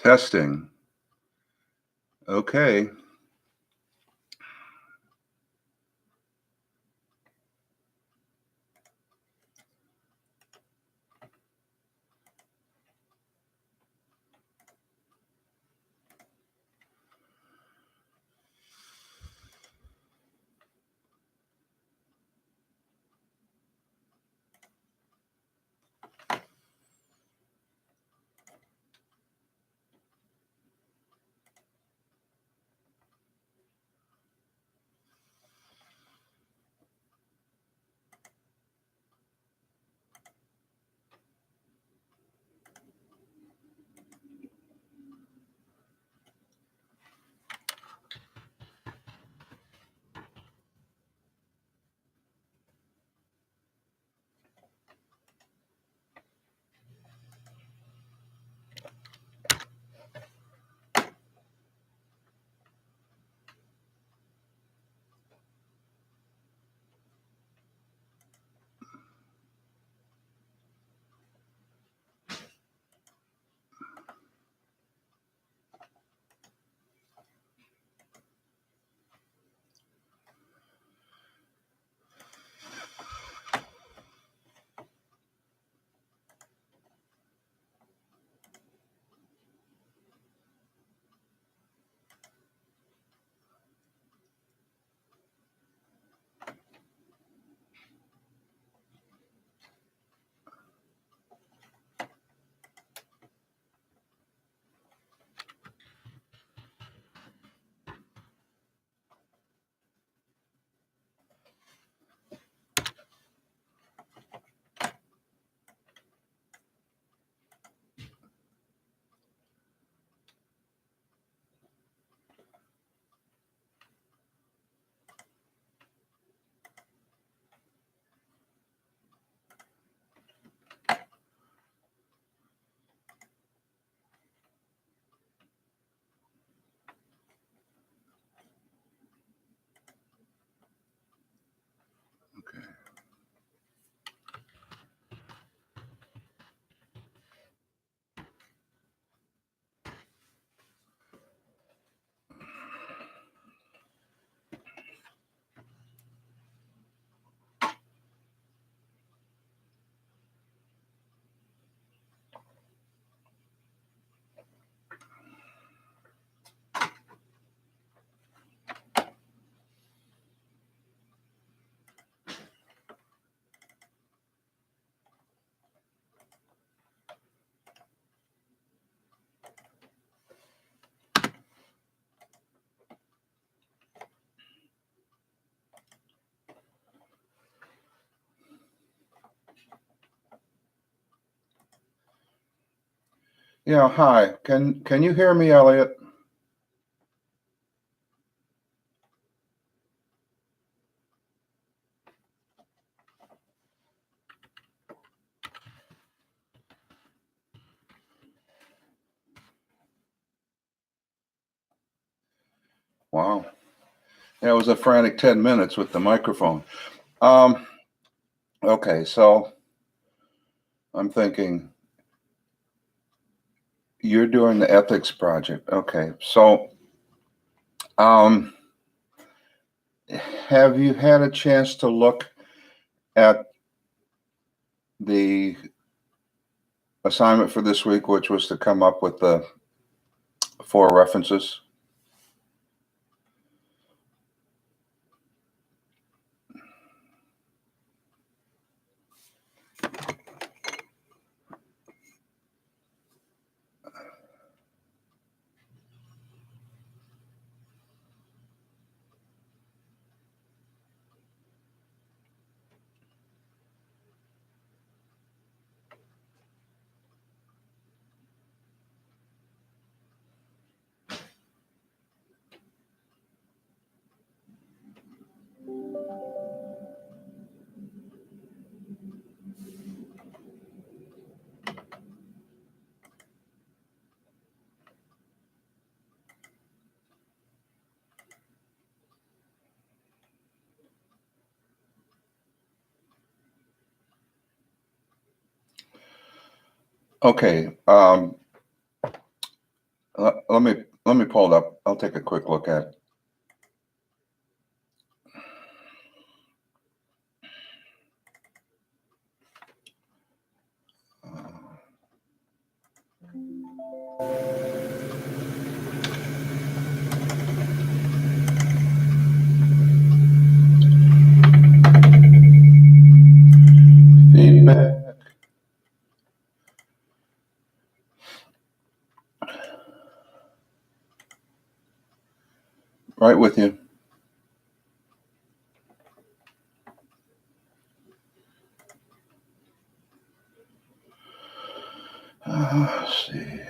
Testing. Okay. Okay. Yeah, hi. Can you hear me, Elliot? Wow. That was a frantic 10 minutes with the microphone. Um, okay, so I'm thinking you're doing the ethics project. Okay. So, um, have you had a chance to look at the assignment for this week, which was to come up with the 4 references? Okay. Let me pull it up. I'll take a quick look at it. Feedback. Right with you. Let's see.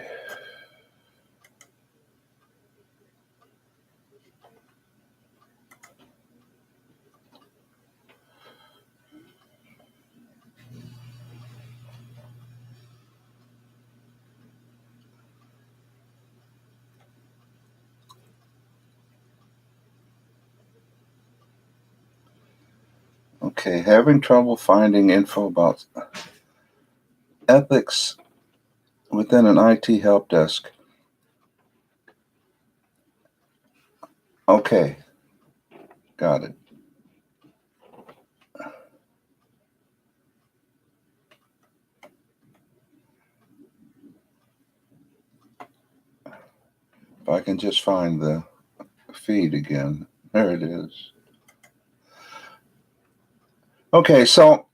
Okay, having trouble finding info about ethics within an IT help desk. Okay, got it. If I can just find the feed again. There it is. Okay, so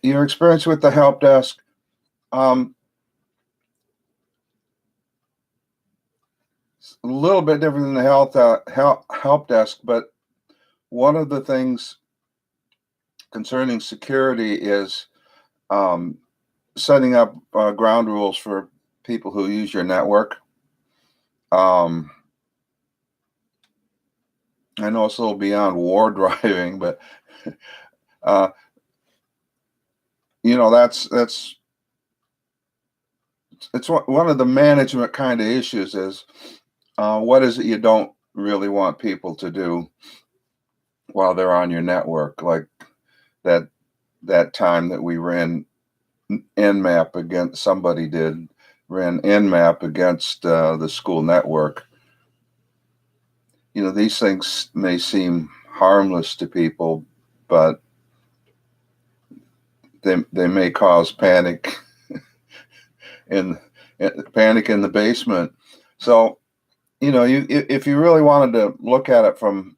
your experience with the help desk, um, a little bit different than the help desk, but one of the things concerning security is um, setting up ground rules for people who use your network. Um, I know it's a little beyond war driving, but uh, that's it's one of the management kind of issues is what is it you don't really want people to do while they're on your network, like that time that we ran Nmap against ran Nmap against the school network. These things may seem harmless to people, but they may cause panic in panic in the basement. So, if you really wanted to look at it from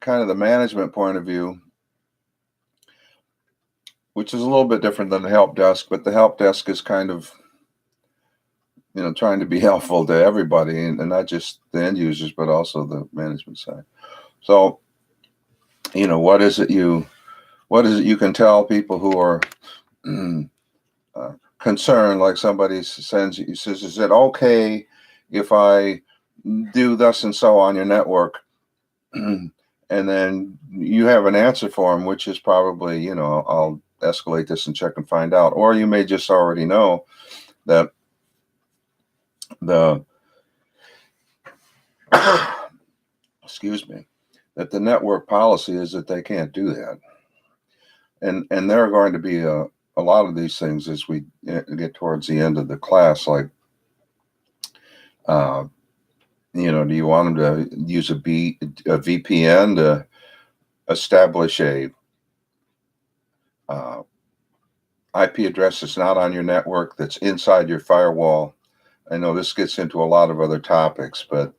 kind of the management point of view, which is a little bit different than the help desk, but the help desk is kind of, trying to be helpful to everybody and not just the end users, but also the management side. So, what is it you can tell people who are concerned, like somebody says, is it okay if I do thus and so on your network? And then you have an answer for them, which is probably, I'll escalate this and check and find out. Or you may just already know that the excuse me, that the network policy is that they can't do that. And there are going to be a lot of these things as we get towards the end of the class, like do you want them to use a VPN to establish a IP address that's not on your network, that's inside your firewall? I know this gets into a lot of other topics, but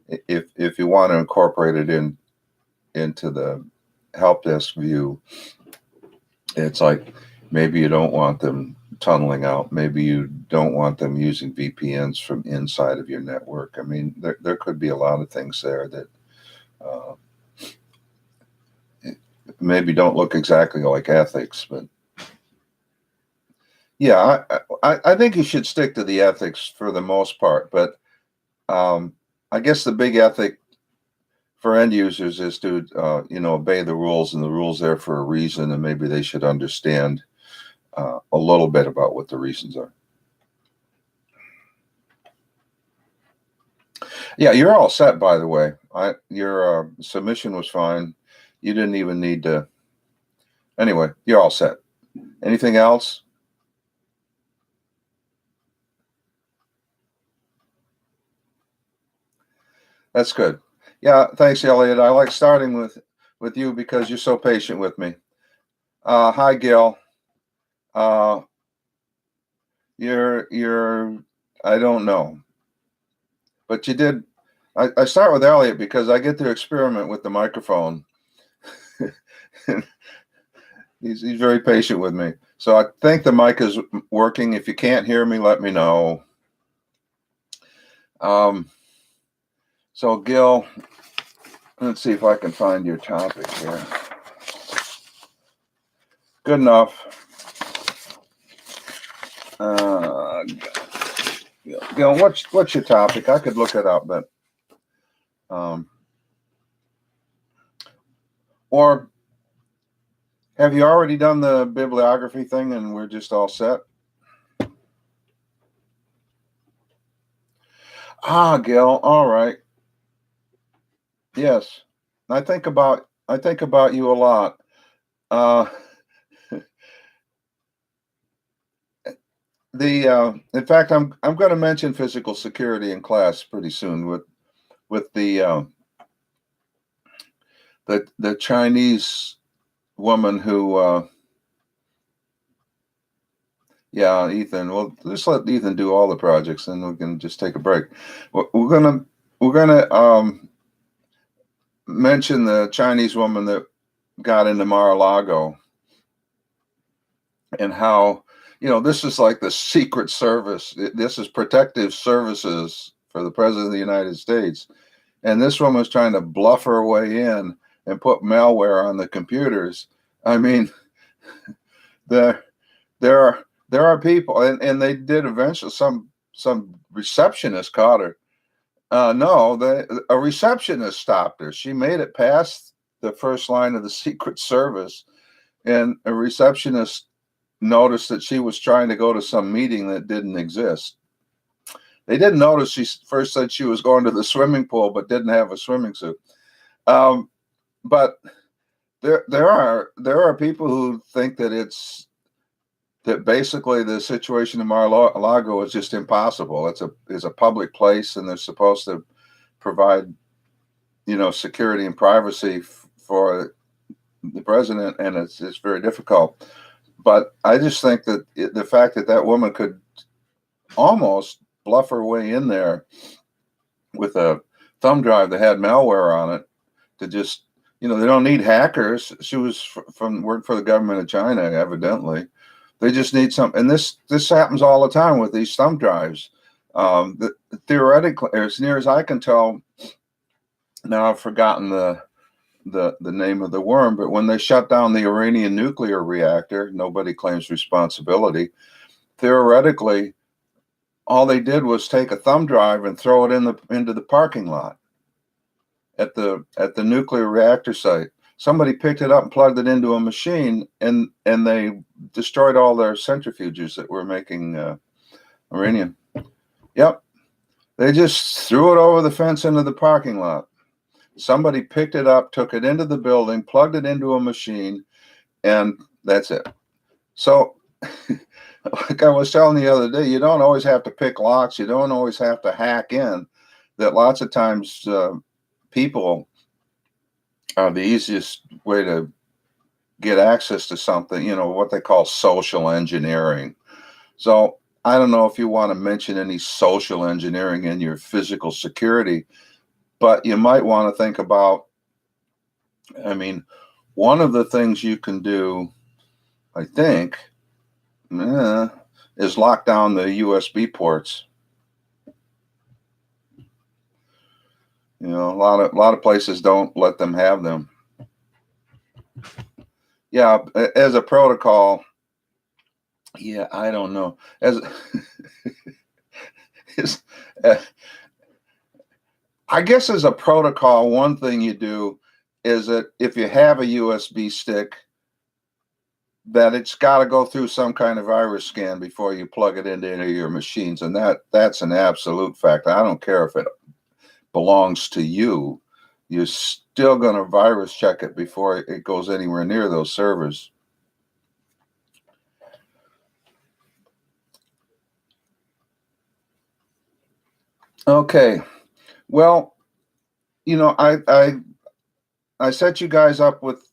if you want to incorporate it into the help desk view, it's like maybe you don't want them tunneling out. Maybe you don't want them using VPNs from inside of your network. I mean, there could be a lot of things there that maybe don't look exactly like ethics, but yeah, I think you should stick to the ethics for the most part. But I guess the big ethic for end users is to obey the rules, and the rules there for a reason, and maybe they should understand a little bit about what the reasons are. Yeah, you're all set, by the way. Your submission was fine. You didn't even need to. Anyway, you're all set. Anything else? That's good. Yeah, thanks, Elliot. I like starting with you because you're so patient with me. Hi, Gil. Uh, you're I don't know, but you did. I start with Elliot because I get to experiment with the microphone. He's very patient with me. So I think the mic is working. If you can't hear me, let me know. Um, so Gil, let's see if I can find your topic here. Good enough. Gil, what's your topic? I could look it up, but um, or have you already done the bibliography thing and we're just all set? Ah, Gil, all right. Yes. I think about you a lot. Uh, in fact, I'm going to mention physical security in class pretty soon with the Chinese woman who yeah, Ethan. Well, just let Ethan do all the projects, and we can just take a break. We're gonna mention the Chinese woman that got into Mar-a-Lago and how, this is like the Secret Service. This is protective services for the President of the United States. And this woman's trying to bluff her way in and put malware on the computers. I mean, there there are people, and they did eventually. Some receptionist caught her. No, a receptionist stopped her. She made it past the first line of the Secret Service, and a receptionist noticed that she was trying to go to some meeting that didn't exist. They didn't notice she first said she was going to the swimming pool, but didn't have a swimming suit. But there are people who think that basically the situation in Mar-a-Lago is just impossible. It's a public place, and they're supposed to provide, security and privacy for the president, and it's very difficult. But I just think that the fact that woman could almost bluff her way in there with a thumb drive that had malware on it to just, they don't need hackers. She was worked for the government of China, evidently. They just need some, and this happens all the time with these thumb drives. Theoretically, as near as I can tell, now I've forgotten the name of the worm, but when they shut down the Iranian nuclear reactor, nobody claims responsibility. Theoretically, all they did was take a thumb drive and throw it into the parking lot at the nuclear reactor site. Somebody picked it up and plugged it into a machine, and they destroyed all their centrifuges that were making uranium. Yep, they just threw it over the fence into the parking lot. Somebody picked it up, took it into the building, plugged it into a machine, and that's it. So, like I was telling the other day, you don't always have to pick locks. You don't always have to hack in. That lots of times people are the easiest way to get access to something, what they call social engineering. So I don't know if you want to mention any social engineering in your physical security, but you might want to think about, one of the things you can do, I think, is lock down the USB ports. A lot of places don't let them have them. Yeah, as a protocol, yeah, I don't know. Uh, I guess as a protocol, one thing you do is that if you have a USB stick, that it's got to go through some kind of virus scan before you plug it into any of your machines, and that's an absolute fact. I don't care if it belongs to you. You're still going to virus check it before it goes anywhere near those servers. Okay, well, you know, I set you guys up with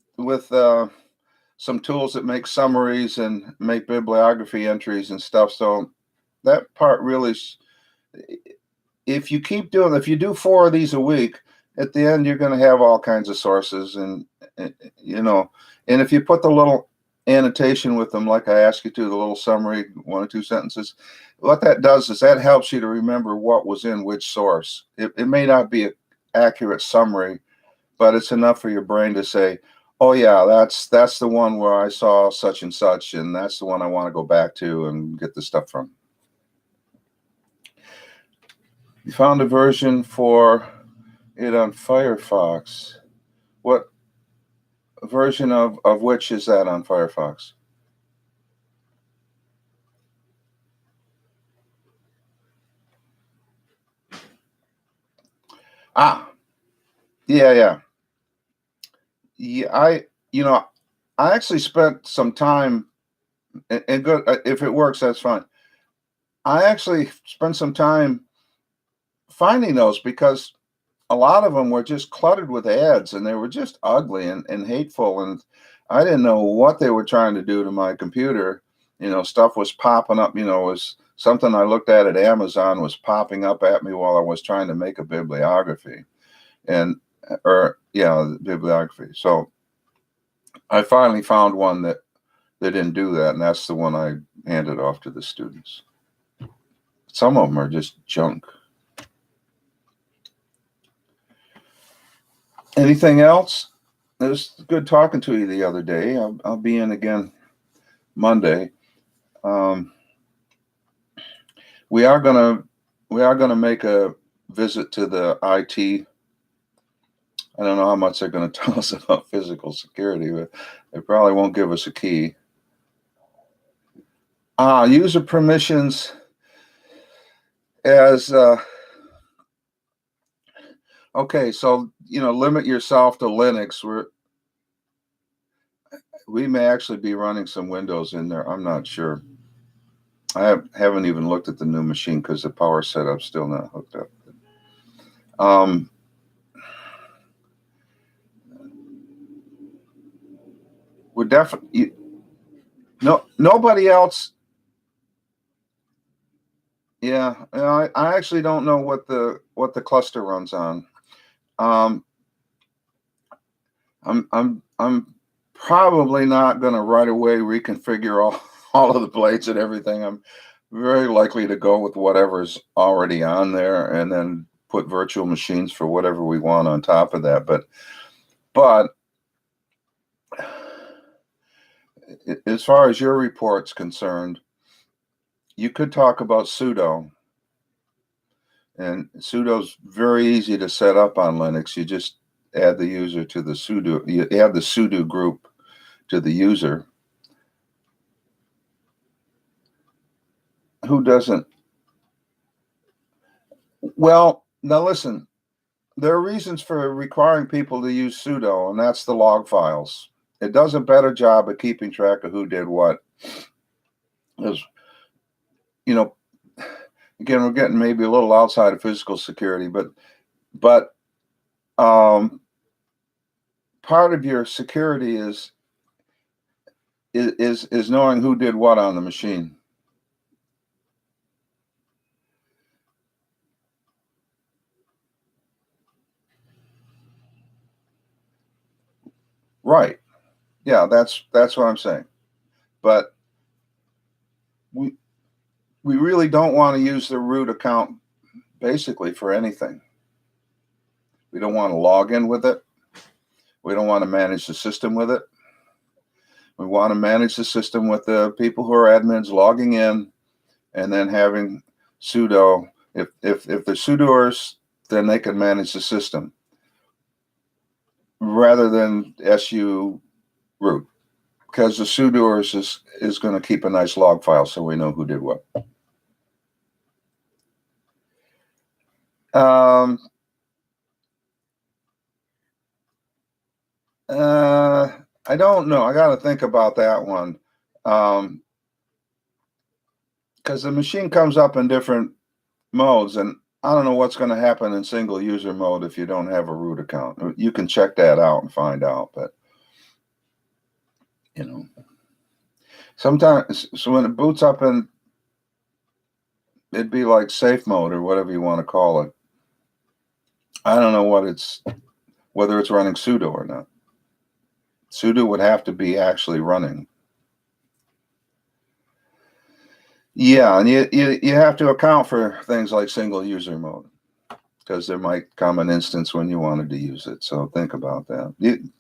some tools that make summaries and make bibliography entries and stuff. So that part really, if you keep doing, if you do 4 of these a week, at the end you're going to have all kinds of sources, and you know, and if you put the little annotation with them, like I asked you to, the little summary, 1 or 2 sentences, what that does is that helps you to remember what was in which source. It may not be an accurate summary, but it's enough for your brain to say, oh yeah, that's the one where I saw such and such, and that's the one I want to go back to and get the stuff from. You found a version for it on Firefox. What version of which is that on Firefox? Ah, yeah. I, you know, I actually spent some time, and good, if it works, that's fine. I actually spent some time finding those because a lot of them were just cluttered with ads, and they were just ugly and hateful, and I didn't know what they were trying to do to my computer. You know, stuff was popping up, you know, was something I looked at Amazon was popping up at me while I was trying to make a bibliography, and or yeah, bibliography. So I finally found one that they didn't do that, and that's the one I handed off to the students. Some of them are just junk. Anything else? It was good talking to you the other day. I'll be in again Monday. We are gonna make a visit to the IT. I don't know how much they're going to tell us about physical security, but they probably won't give us a key. User permissions as okay. So you know, limit yourself to Linux. We may actually be running some Windows in there. I'm not sure. Haven't even looked at the new machine because the power setup's still not hooked up. We're definitely nobody else. Yeah, I actually don't know what the cluster runs on. I'm probably not going to right away reconfigure all of the blades and everything. I'm very likely to go with whatever's already on there and then put virtual machines for whatever we want on top of that. But as far as your report's concerned, you could talk about sudo. And sudo's very easy to set up on Linux. You just add the user to the sudo. You add the sudo group to the user. Who doesn't? Well, now listen, there are reasons for requiring people to use sudo, and that's the log files. It does a better job of keeping track of who did what. Because, you know, again, we're getting maybe a little outside of physical security, but part of your security is knowing who did what on the machine. Right. Yeah, that's what I'm saying. But we really don't want to use the root account basically for anything. We don't want to log in with it. We don't want to manage the system with it. We want to manage the system with the people who are admins logging in and then having sudo. If they're sudoers, then they can manage the system rather than su root, because the sudoers is going to keep a nice log file so we know who did what. I don't know. I got to think about that one. Because the machine comes up in different modes, and I don't know what's going to happen in single user mode if you don't have a root account. You can check that out and find out, but you know, sometimes, so when it boots up in, it'd be like safe mode or whatever you want to call it. I don't know whether it's running sudo or not. Sudo would have to be actually running. Yeah, and you have to account for things like single user mode, because there might come an instance when you wanted to use it. So think about that.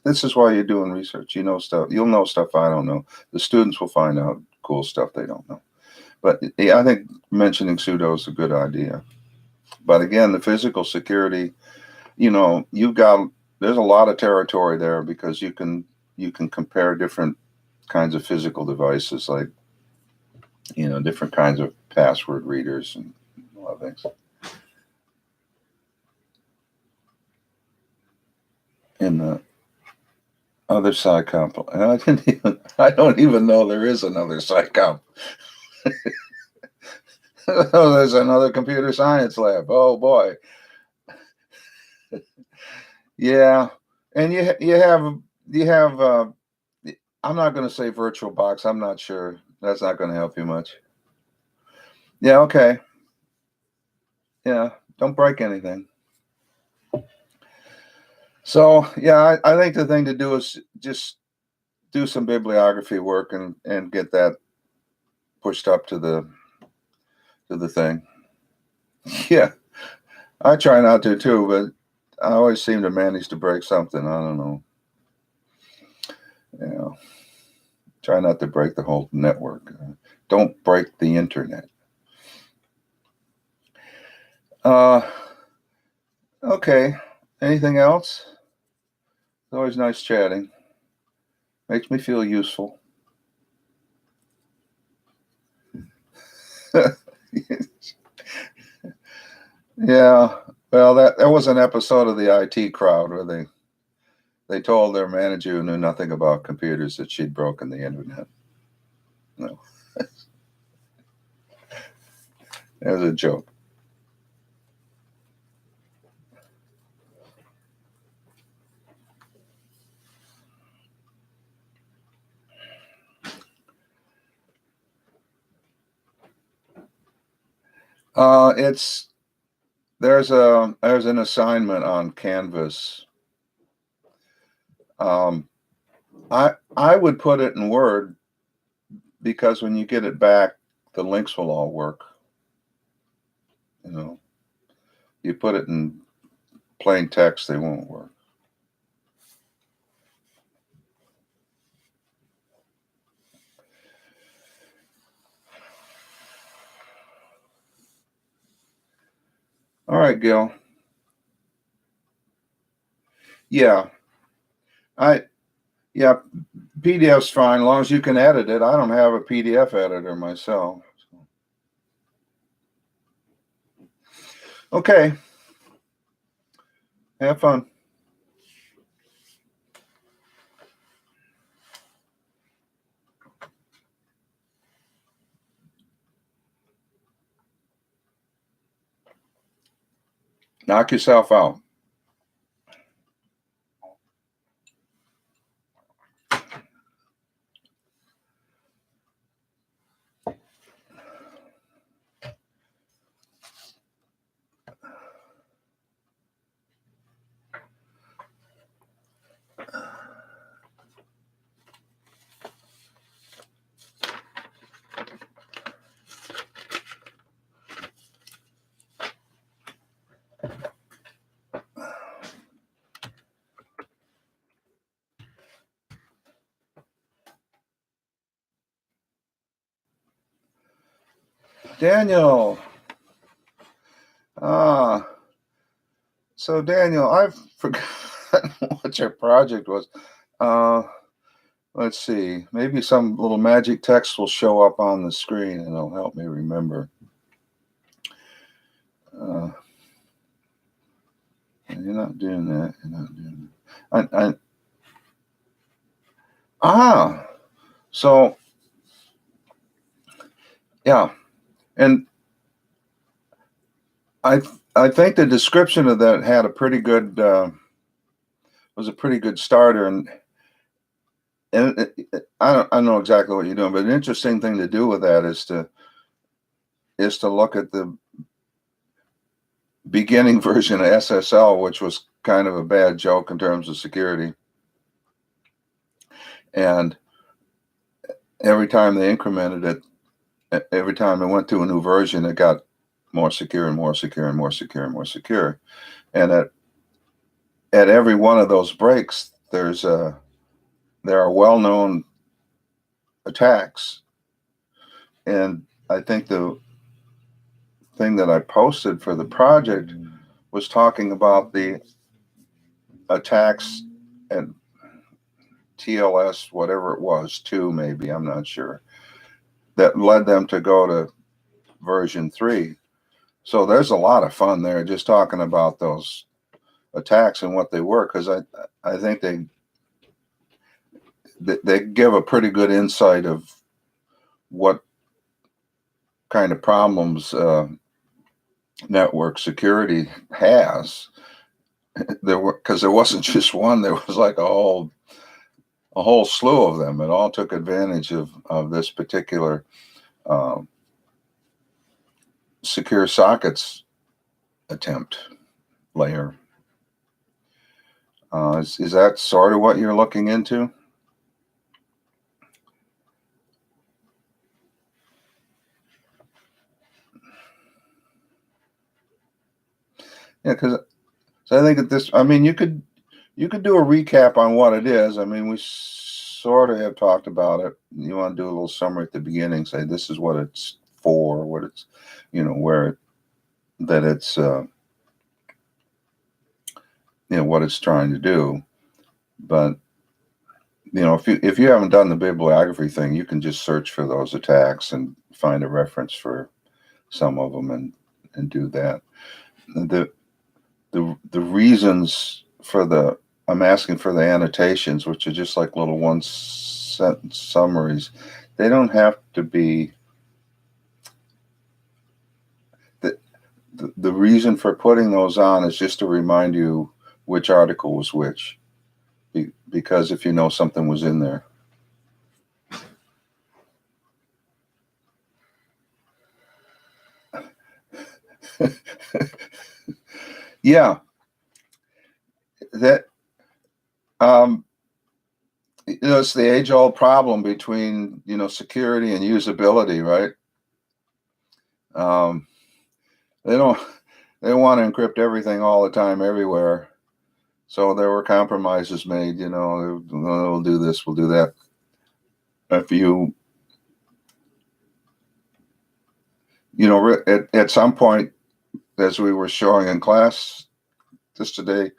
This is why you're doing research. You know stuff. You'll know stuff I don't know. The students will find out cool stuff they don't know. But yeah, I think mentioning sudo is a good idea. But again, the physical security, there's a lot of territory there, because you can compare different kinds of physical devices, like different kinds of password readers and a lot of things. In the other SciComp, I don't even know there is another SciComp. Oh, there's another computer science lab. Oh boy. Yeah, and you have I'm not going to say VirtualBox. I'm not sure. That's not going to help you much. Yeah, okay. Yeah, don't break anything. So yeah, I think the thing to do is just do some bibliography work and get that pushed up to the thing. Yeah, I try not to too, but I always seem to manage to break something. I don't know. Try not to break the whole network. Don't break the internet. Okay. Anything else? It's always nice chatting. Makes me feel useful. Yeah. Well, that was an episode of the IT Crowd where they told their manager, who knew nothing about computers, that she'd broken the internet. No. It was a joke. There's an assignment on Canvas. I would put it in Word, because when you get it back, the links will all work. You put it in plain text, they won't work. All right, Gil. Yeah, PDF's fine as long as you can edit it. I don't have a PDF editor myself. Okay. Have fun. Knock yourself out. Daniel. So Daniel, I've forgotten what your project was. Let's see. Maybe some little magic text will show up on the screen and it'll help me remember. You're not doing that. You're not doing that. So yeah, and I think the description of that had a pretty good was a pretty good starter, and I don't know exactly what you're doing, but an interesting thing to do with that is to look at the beginning version of SSL, which was kind of a bad joke in terms of security. And every time they incremented it, every time it went to a new version, it got more secure and more secure and more secure and more secure. And at every one of those breaks, there are well-known attacks. And I think the thing that I posted for the project was talking about the attacks and TLS, whatever it was, 2 maybe, I'm not sure, that led them to go to version 3. So there's a lot of fun there just talking about those attacks and what they were, because I think they give a pretty good insight of what kind of problems network security has. Because there wasn't just one, there was like a whole slew of them. It all took advantage of this particular secure sockets attempt layer. Is that sort of what you're looking into? Yeah, because so I think that this, I mean, you could do a recap on what it is. I mean, we sort of have talked about it. You want to do a little summary at the beginning, say this is what it's for, what it's, where that it's, what it's trying to do. But if you haven't done the bibliography thing, you can just search for those attacks and find a reference for some of them and do that. The reasons for I'm asking for the annotations, which are just like little one sentence summaries. They don't have to be the reason for putting those on is just to remind you which article was which, because if you know something was in there. Yeah, that it's the age-old problem between security and usability, right? They don't want to encrypt everything all the time everywhere, so there were compromises made. We'll do this, we'll do that. If at some point, as we were showing in class just today,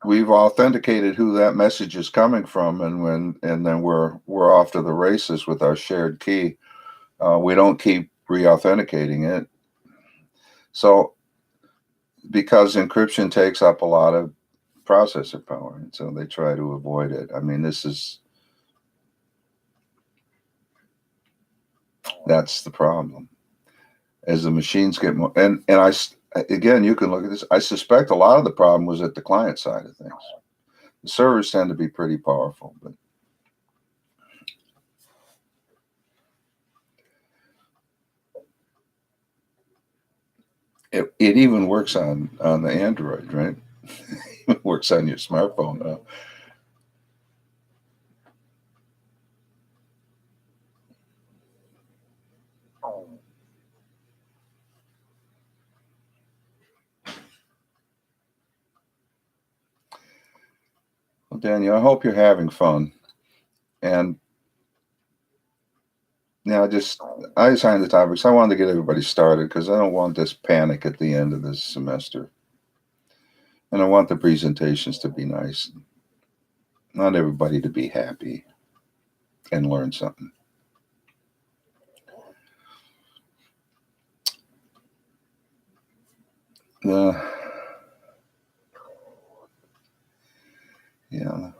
we've authenticated who that message is coming from, and then we're off to the races with our shared key. We don't keep re-authenticating it. So because encryption takes up a lot of processor power, and so they try to avoid it. I mean, that's the problem. As the machines get more, and again, you can look at this. I suspect a lot of the problem was at the client side of things. The servers tend to be pretty powerful, but it even works on the Android, right? It works on your smartphone. Well, Daniel, I hope you're having fun. And I assigned the topics. I wanted to get everybody started because I don't want this panic at the end of this semester. And I want the presentations to be nice. Not everybody to be happy and learn something. Yeah.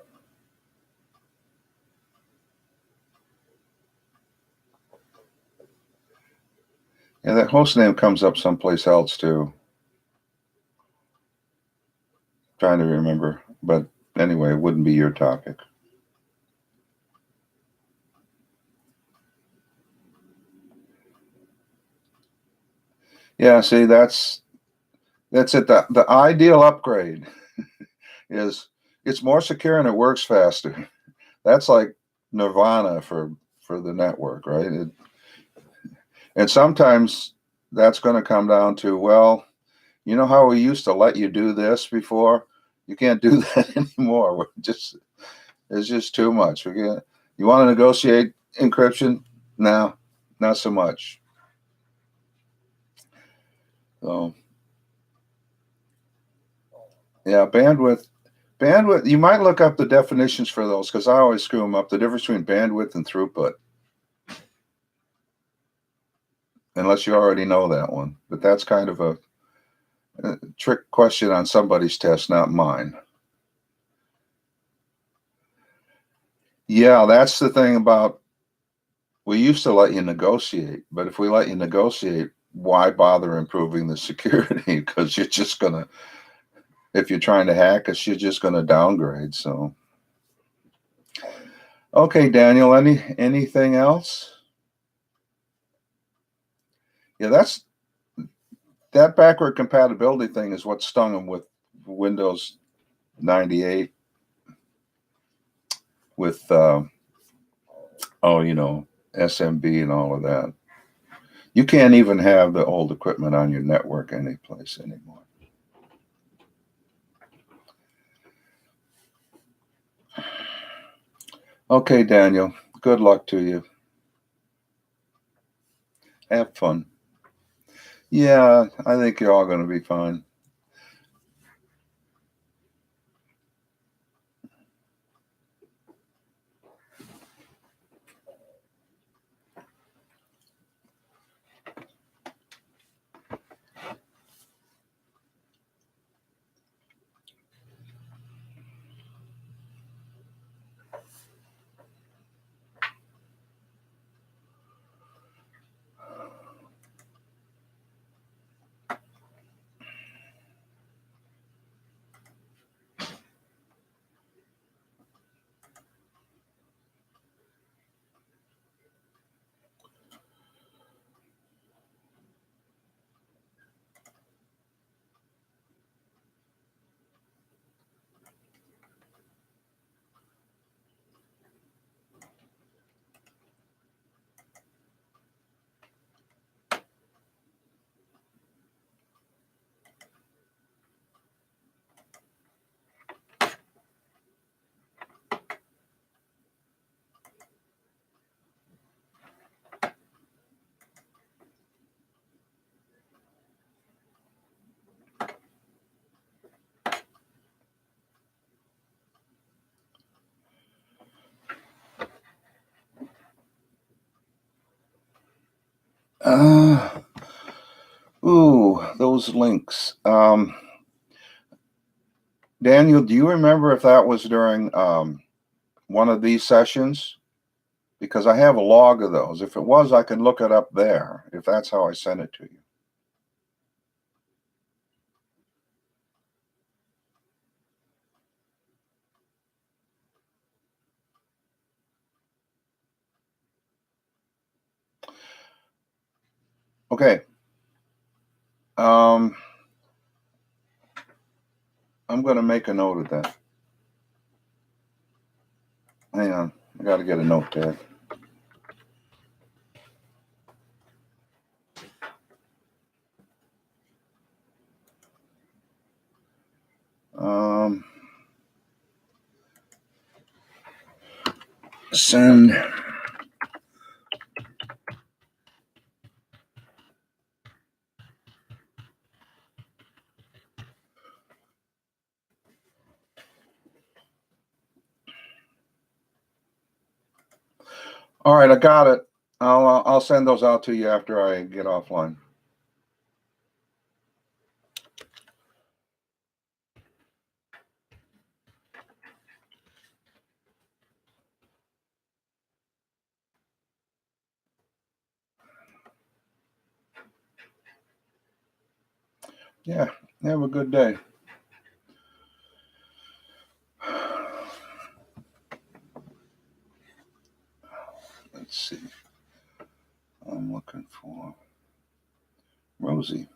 Yeah, that host name comes up someplace else too. Trying to remember, but anyway, it wouldn't be your topic. Yeah, see, that's it. The ideal upgrade is it's more secure and it works faster. That's like nirvana for the network, right? And sometimes that's going to come down to, well, you know how we used to let you do this before? You can't do that anymore. It's just too much. You want to negotiate encryption? No, not so much. So yeah, bandwidth. You might look up the definitions for those because I always screw them up. The difference between bandwidth and throughput, unless you already know that one. But that's kind of a trick question on somebody's test, not mine. Yeah, that's the thing about we used to let you negotiate, but if we let you negotiate, why bother improving the security? Because you're just gonna, if you're trying to hack us, you're just gonna downgrade. So, okay, Daniel, anything else? Yeah, that backward compatibility thing is what stung them with Windows 98 with SMB and all of that. You can't even have the old equipment on your network anyplace anymore. Okay, Daniel, good luck to you. Have fun. Yeah, I think you're all going to be fine. Uh, those links. Daniel, do you remember if that was during one of these sessions? Because I have a log of those. If it was, I can look it up there, if that's how I sent it to you. Okay. I'm going to make a note of that. Hang on. I got to get a notepad. Send. All right, I got it. I'll send those out to you after I get offline. Yeah. Have a good day. Let's see. I'm looking for Rosie.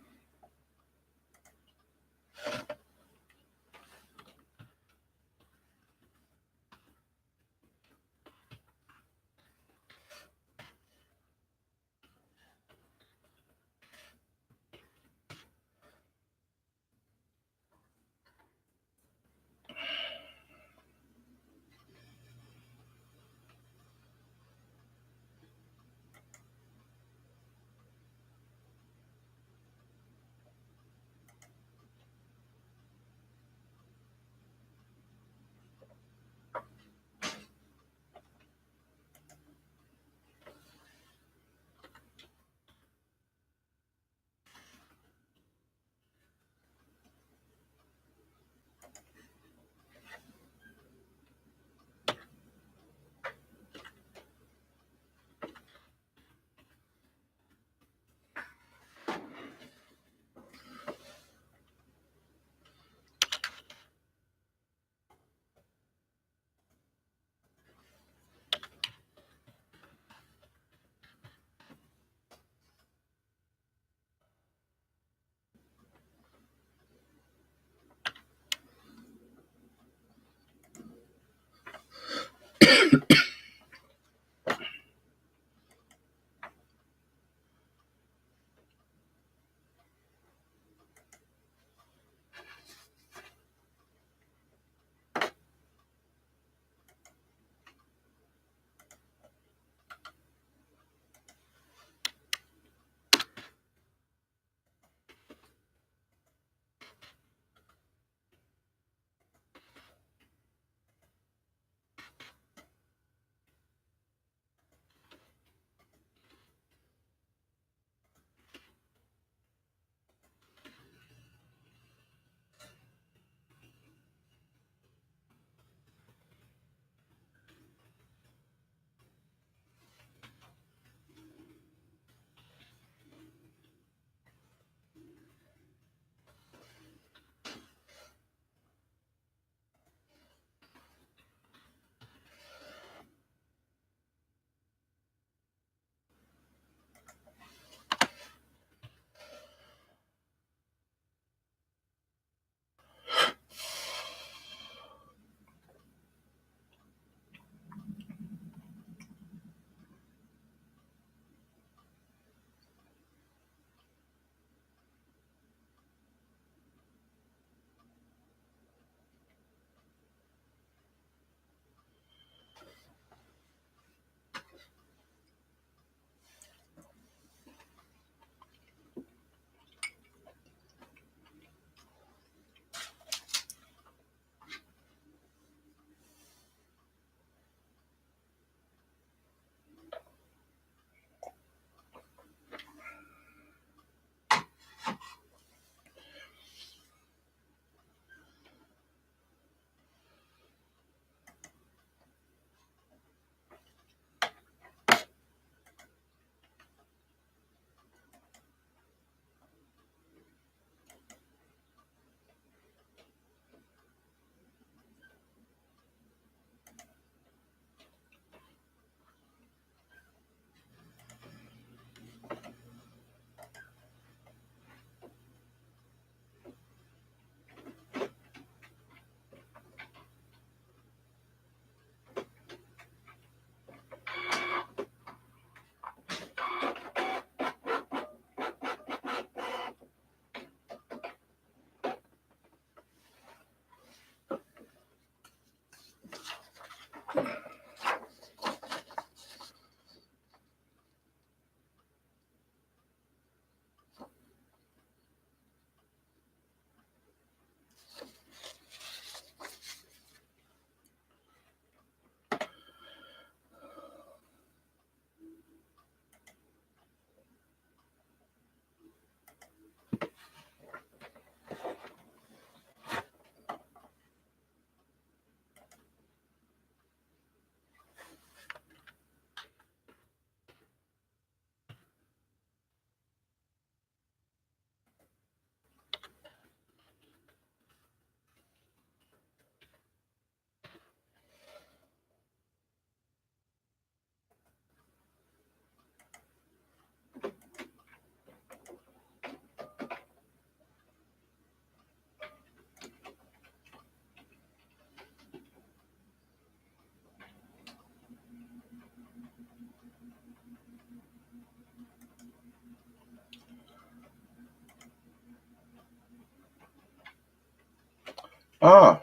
Ah,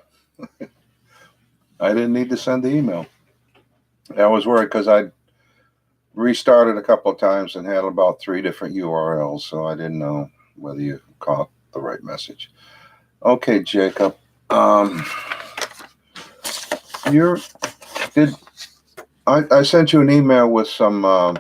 I didn't need to send the email. I was worried because I restarted a couple of times and had about 3 different URLs, so I didn't know whether you caught the right message. Okay, Jacob. Um, you're did I sent you an email with some. I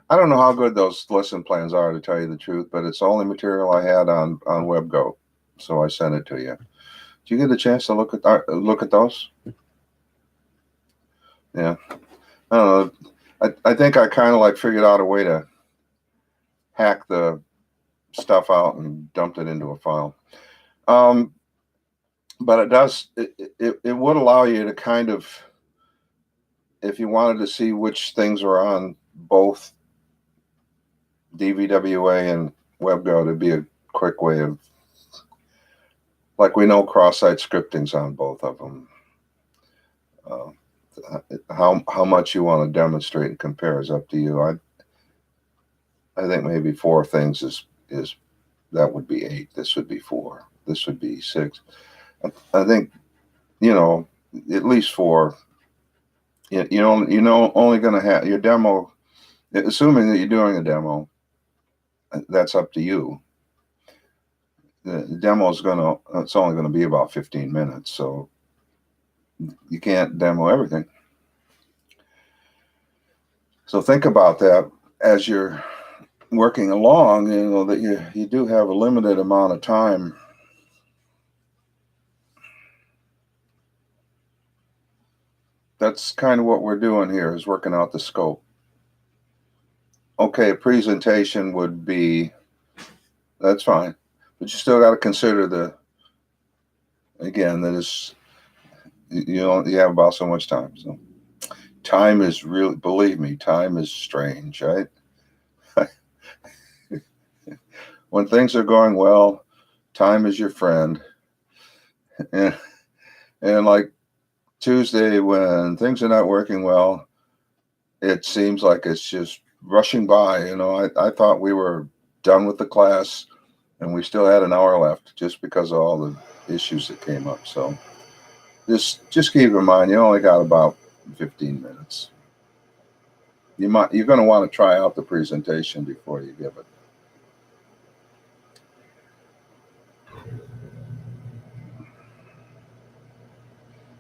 don't know how good those lesson plans are, to tell you the truth, but it's the only material I had on WebGo, so I sent it to you. Did you get a chance to look at those? Yeah, I don't know. I think I kind of like figured out a way to hack the stuff out and dumped it into a file. Um, but it would allow you to kind of, if you wanted to see which things are on both DVWA and WebGo, to be a quick way of, like, we know cross-site scripting's on both of them. How much you want to demonstrate and compare is up to you. I think maybe 4 things is that would be 8. This would be 4. This would be 6. I think, at least 4. Only going to have your demo, assuming that you're doing a demo. That's up to you. The demo is it's only going to be about 15 minutes, so you can't demo everything. So think about that as you're working along, that you do have a limited amount of time. That's kind of what we're doing here, is working out the scope. Okay, a presentation would be, that's fine, but you still got to consider again, that is, you have about so much time. So time is really, believe me, time is strange, right? When things are going well, time is your friend. And like Tuesday, when things are not working well, it seems like it's just rushing by. I thought we were done with the class and we still had an hour left, just because of all the issues that came up. So just keep in mind, you only got about 15 minutes. You're going to want to try out the presentation before you give it.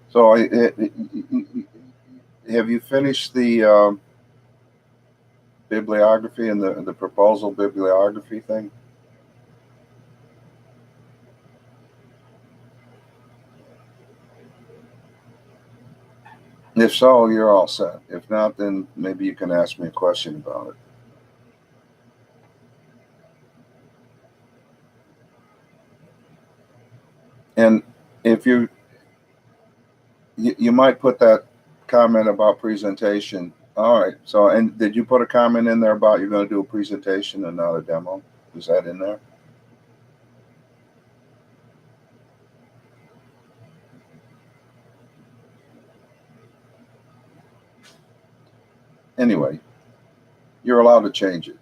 So have you finished the bibliography and the proposal bibliography thing? If so, you're all set. If not, then maybe you can ask me a question about it. And if you might put that comment about presentation. All right. So, and did you put a comment in there about you're going to do a presentation and not a demo? Is that in there? Anyway, you're allowed to change it.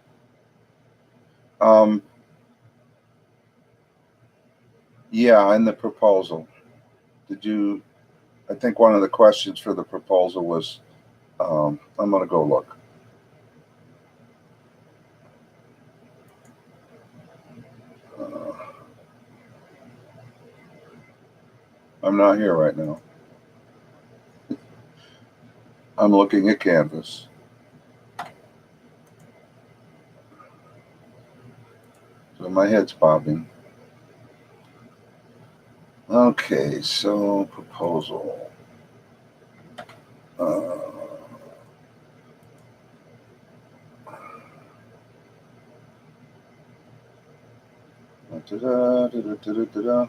Yeah, in the proposal. Did you? I think one of the questions for the proposal was, I'm going to go look. Uh, I'm not here right now. I'm looking at Canvas. So my head's popping. Okay, so proposal. Da-da-da-da-da-da-da.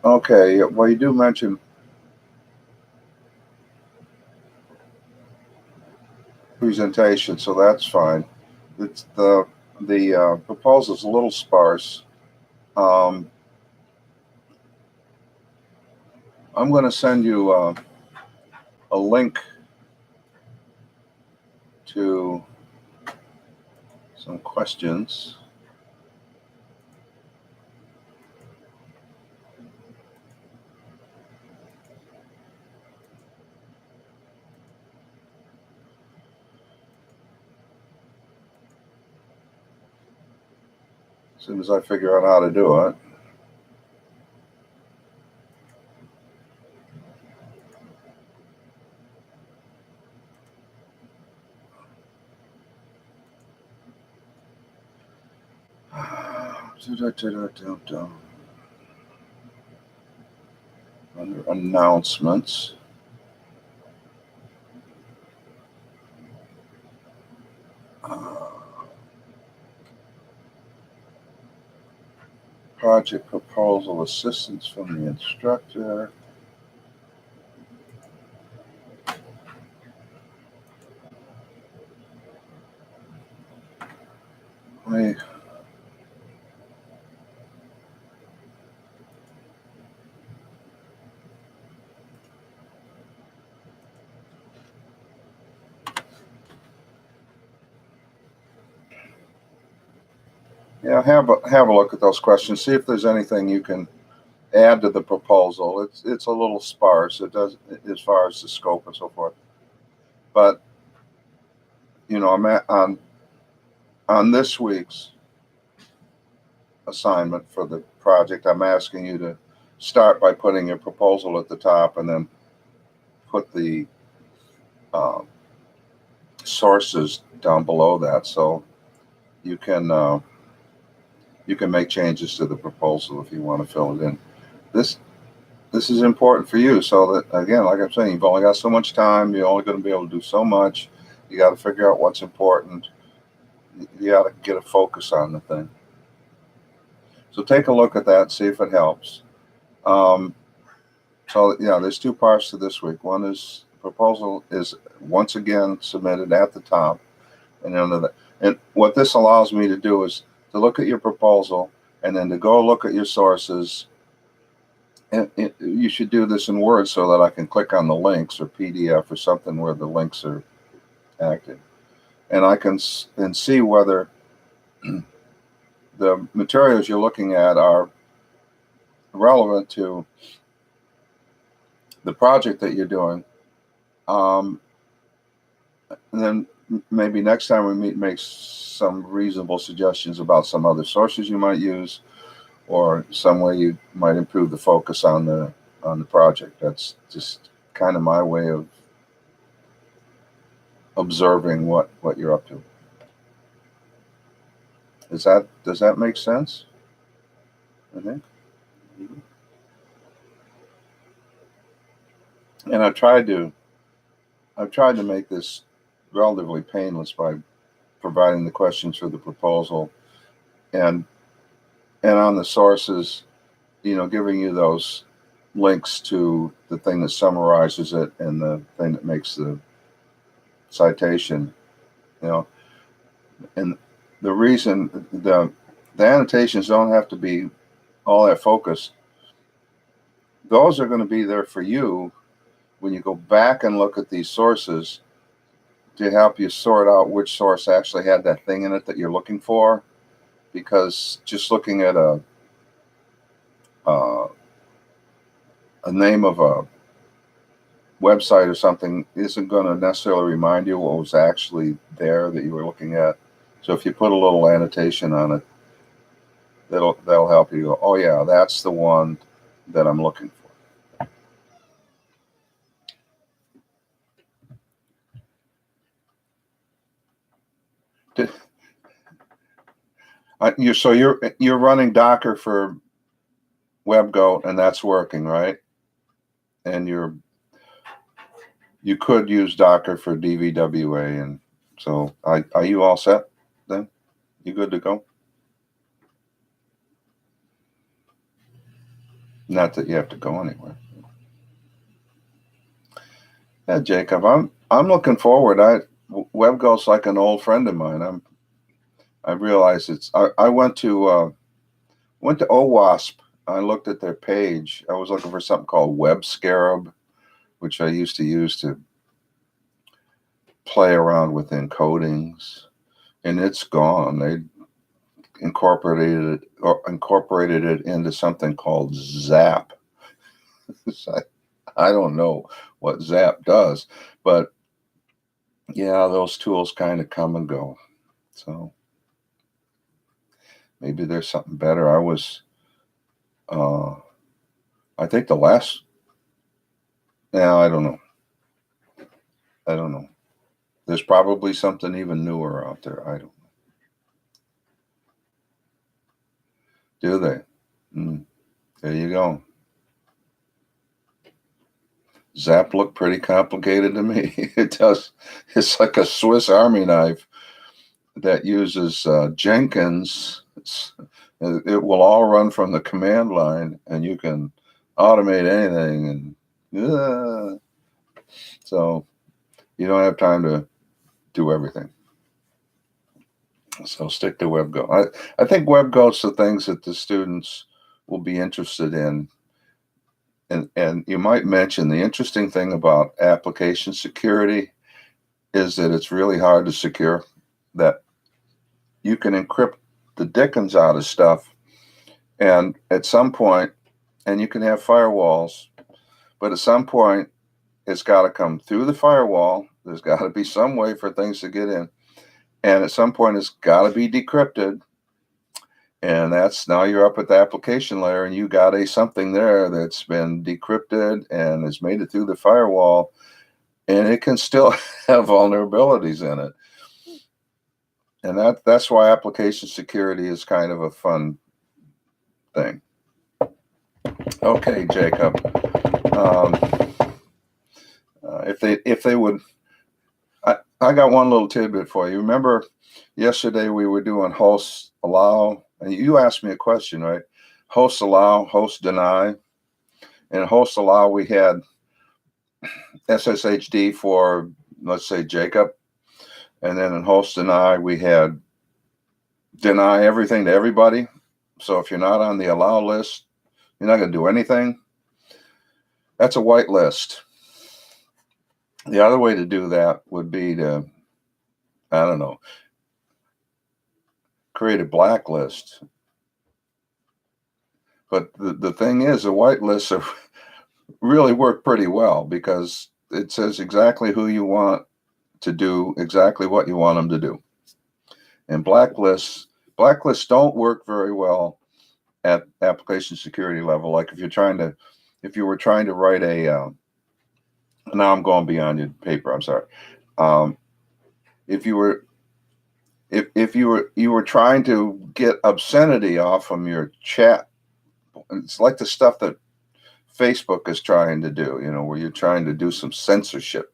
Okay, well, you do mention representation, so that's fine. It's the proposal's a little sparse. Um, I'm going to send you a link to some questions. As soon as I figure out how to do it. Under announcements. Project proposal assistance from the instructor. I Yeah, have a look at those questions. See if there's anything you can add to the proposal. It's a little sparse. It does as far as the scope and so forth. But I'm on this week's assignment for the project. I'm asking you to start by putting your proposal at the top, and then put the uh, sources down below that, so you can make changes to the proposal if you want to fill it in. This is important for you, so that, again, like I'm saying, you've only got so much time. You're only going to be able to do so much. You got to figure out what's important. You got to get a focus on the thing. So take a look at that, see if it helps. So yeah, there's two parts to this week. One is proposal is once again submitted at the top, and under that. And what this allows me to do is to look at your proposal, and then to go look at your sources. And you should do this in Word so that I can click on the links, or PDF or something where the links are active, and I can and see whether the materials you're looking at are relevant to the project that you're doing. And then maybe next time we meet, make some reasonable suggestions about some other sources you might use, or some way you might improve the focus on the project. That's just kind of my way of observing what you're up to. Does that make sense? I think. And I've tried to make this relatively painless by providing the questions for the proposal, and on the sources, giving you those links to the thing that summarizes it and the thing that makes the citation. And the reason the annotations don't have to be all that focused. Those are going to be there for you when you go back and look at these sources, to help you sort out which source actually had that thing in it that you're looking for. Because just looking at a name of a website or something isn't going to necessarily remind you what was actually there that you were looking at. So if you put a little annotation on it, that'll help you go, oh yeah, that's the one that I'm looking for. You're running Docker for WebGoat, and that's working, right? And you could use Docker for DVWA, and so are you all set then? You good to go? Not that you have to go anywhere. Yeah, Jacob, I'm looking forward. WebGo's like an old friend of mine. I realize I went to OWASP. I looked at their page. I was looking for something called Web Scarab, which I used to use to play around with encodings, and it's gone. They incorporated it into something called Zap. I don't know what Zap does, but yeah, those tools kind of come and go. So maybe there's something better. I think the last, yeah, I don't know. I don't know. There's probably something even newer out there. I don't know. Do they? There you go. Zap looked pretty complicated to me. It does. It's like a Swiss Army knife that uses Jenkins. It will all run from the command line, and you can automate anything. And so you don't have time to do everything. So stick to WebGo. I think WebGo's the things that the students will be interested in. And you might mention the interesting thing about application security is that it's really hard to secure, that you can encrypt the dickens out of stuff. And at some point, and you can have firewalls, but at some point, it's got to come through the firewall. There's got to be some way for things to get in. And at some point, it's got to be decrypted. And that's now you're up at the application layer and you got something there that's been decrypted and has made it through the firewall, and it can still have vulnerabilities in it. And that's why application security is kind of a fun thing. Okay, Jacob. If they would, I got one little tidbit for you. Remember yesterday we were doing host allow, and you asked me a question, right? Host allow, host deny. And host allow, we had SSHD for, let's say, Jacob. And then in host deny, we had deny everything to everybody. So if you're not on the allow list, you're not going to do anything. That's a whitelist. The other way to do that would be to, I don't know, create a blacklist. But the thing is, the whitelists are really work pretty well because it says exactly who you want to do exactly what you want them to do. And blacklists don't work very well at application security level. Like if you were trying to write a, now I'm going beyond your paper, I'm sorry. If you were trying to get obscenity off from your chat, it's like the stuff that Facebook is trying to do, where you're trying to do some censorship.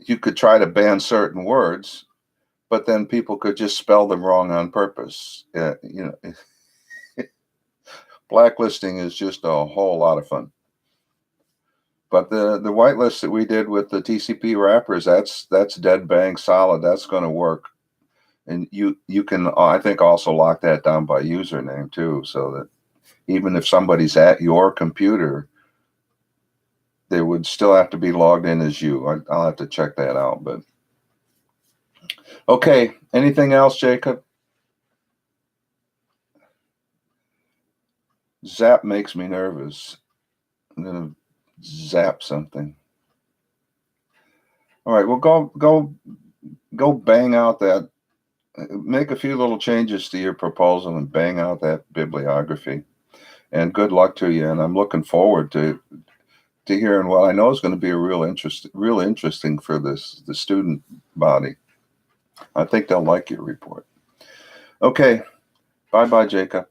You could try to ban certain words, but then people could just spell them wrong on purpose. Blacklisting is just a whole lot of fun. But the whitelist that we did with the TCP wrappers, that's dead bang solid. That's going to work. And you can, I think, also lock that down by username too, so that even if somebody's at your computer, they would still have to be logged in as you. I'll have to check that out. But okay, anything else, Jacob? Zap makes me nervous. I'm gonna zap something. All right, well, go bang out that. Make a few little changes to your proposal and bang out that bibliography. And good luck to you. And I'm looking forward to hearing what I know is going to be a real interesting for the student body. I think they'll like your report. Okay, bye, Jacob.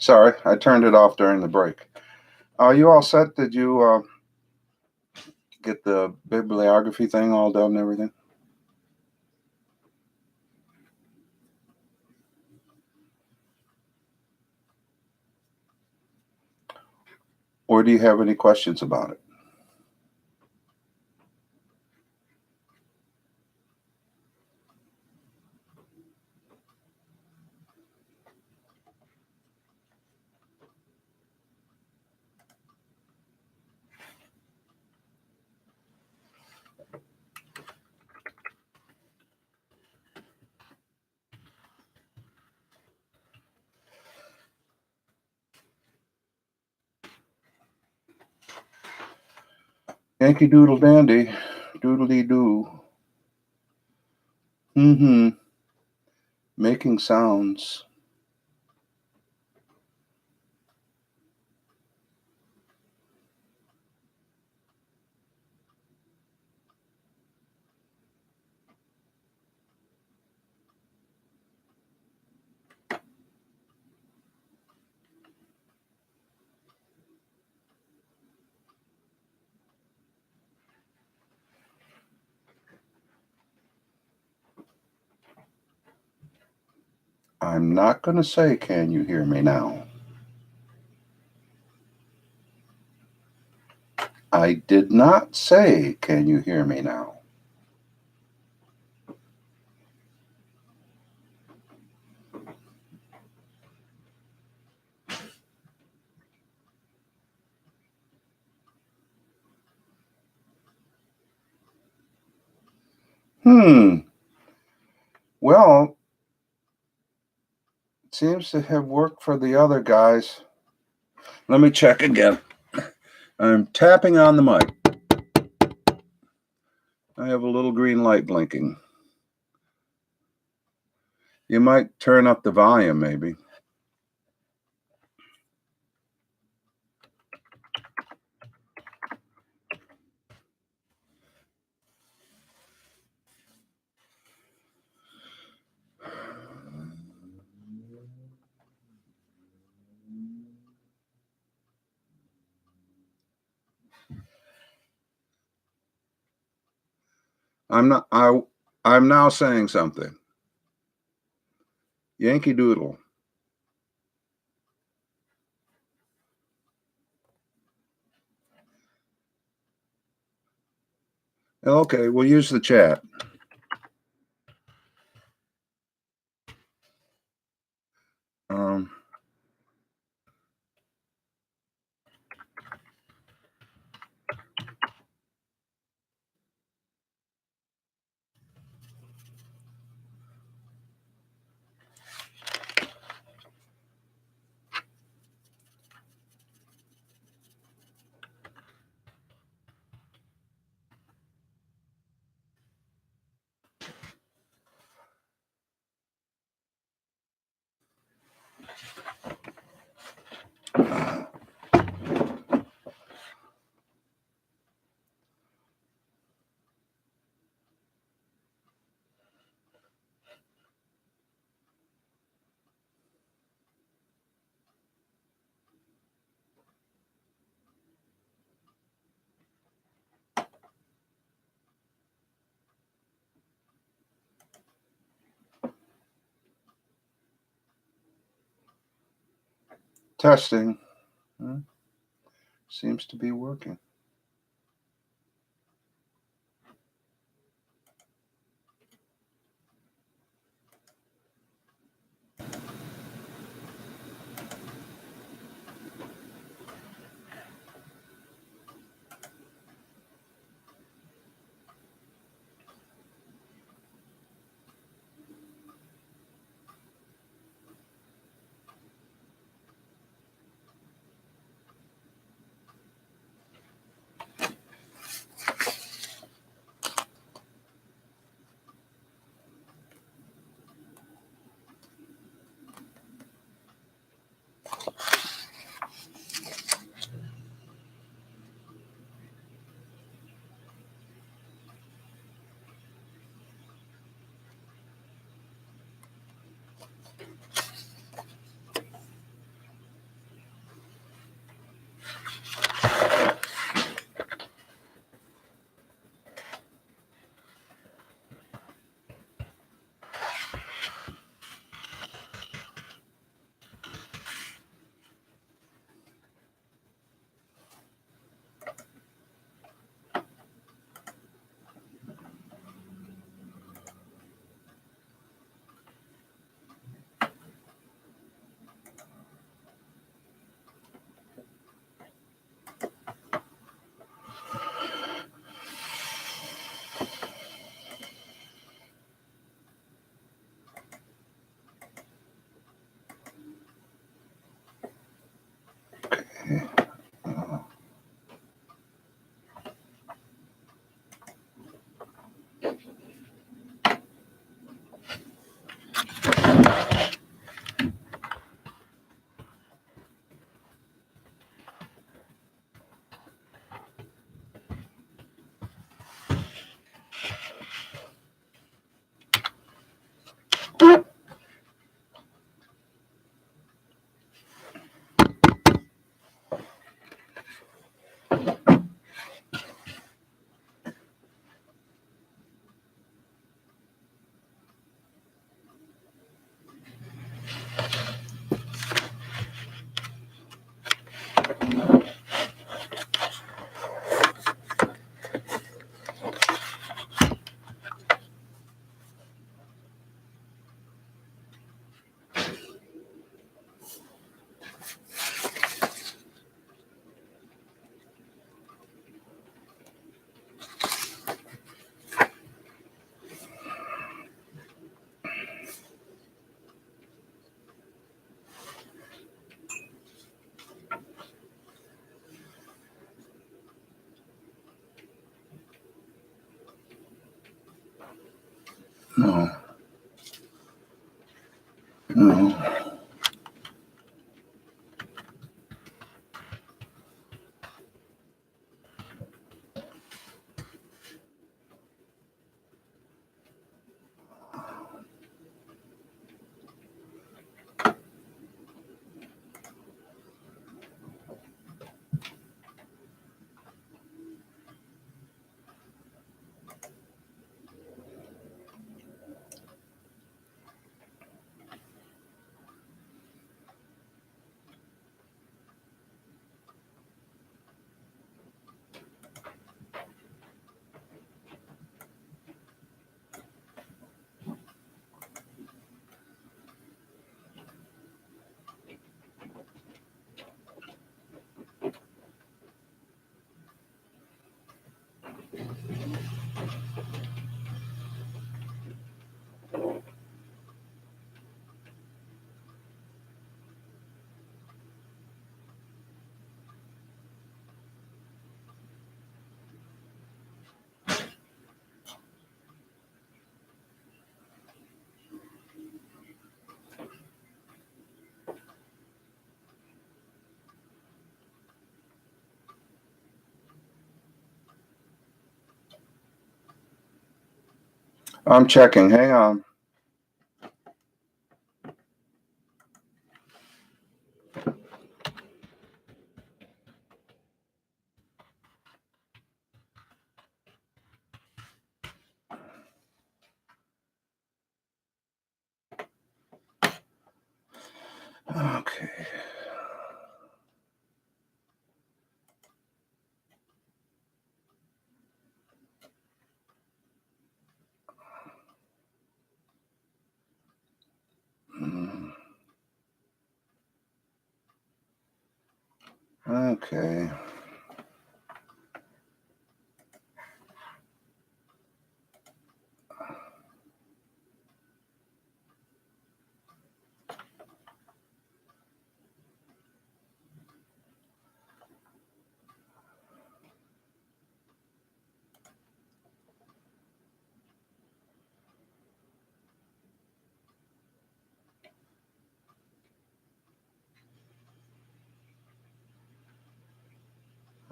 Sorry, I turned it off during the break. Are you all set? Did you get the bibliography thing all done and everything? Or do you have any questions about it? Yankee Doodle Dandy, doodly doo. Mm-hmm. Making sounds. I'm not going to say, can you hear me now? I did not say, can you hear me now? Well, it seems to have worked for the other guys. Let me check again. I'm tapping on the mic. I have a little green light blinking. You might turn up the volume, maybe. I'm now saying something. Yankee Doodle. Okay, we'll use the chat. Testing. Seems to be working. No. No. I'm checking. Hang on. Okay. Okay.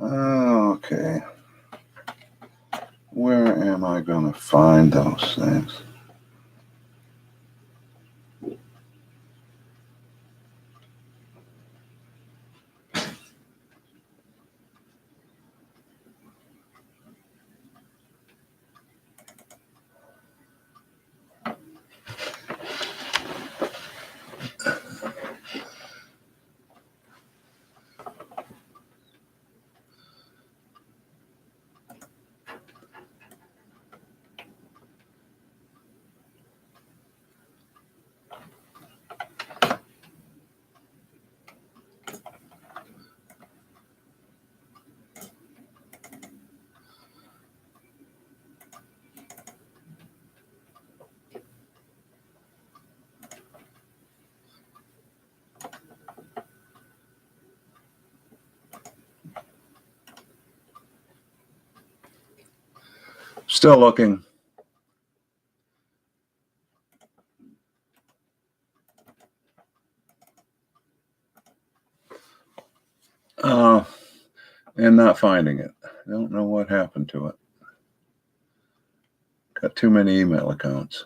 Okay. Where am I going to find those things? Still looking. And not finding it. I don't know what happened to it. Got too many email accounts.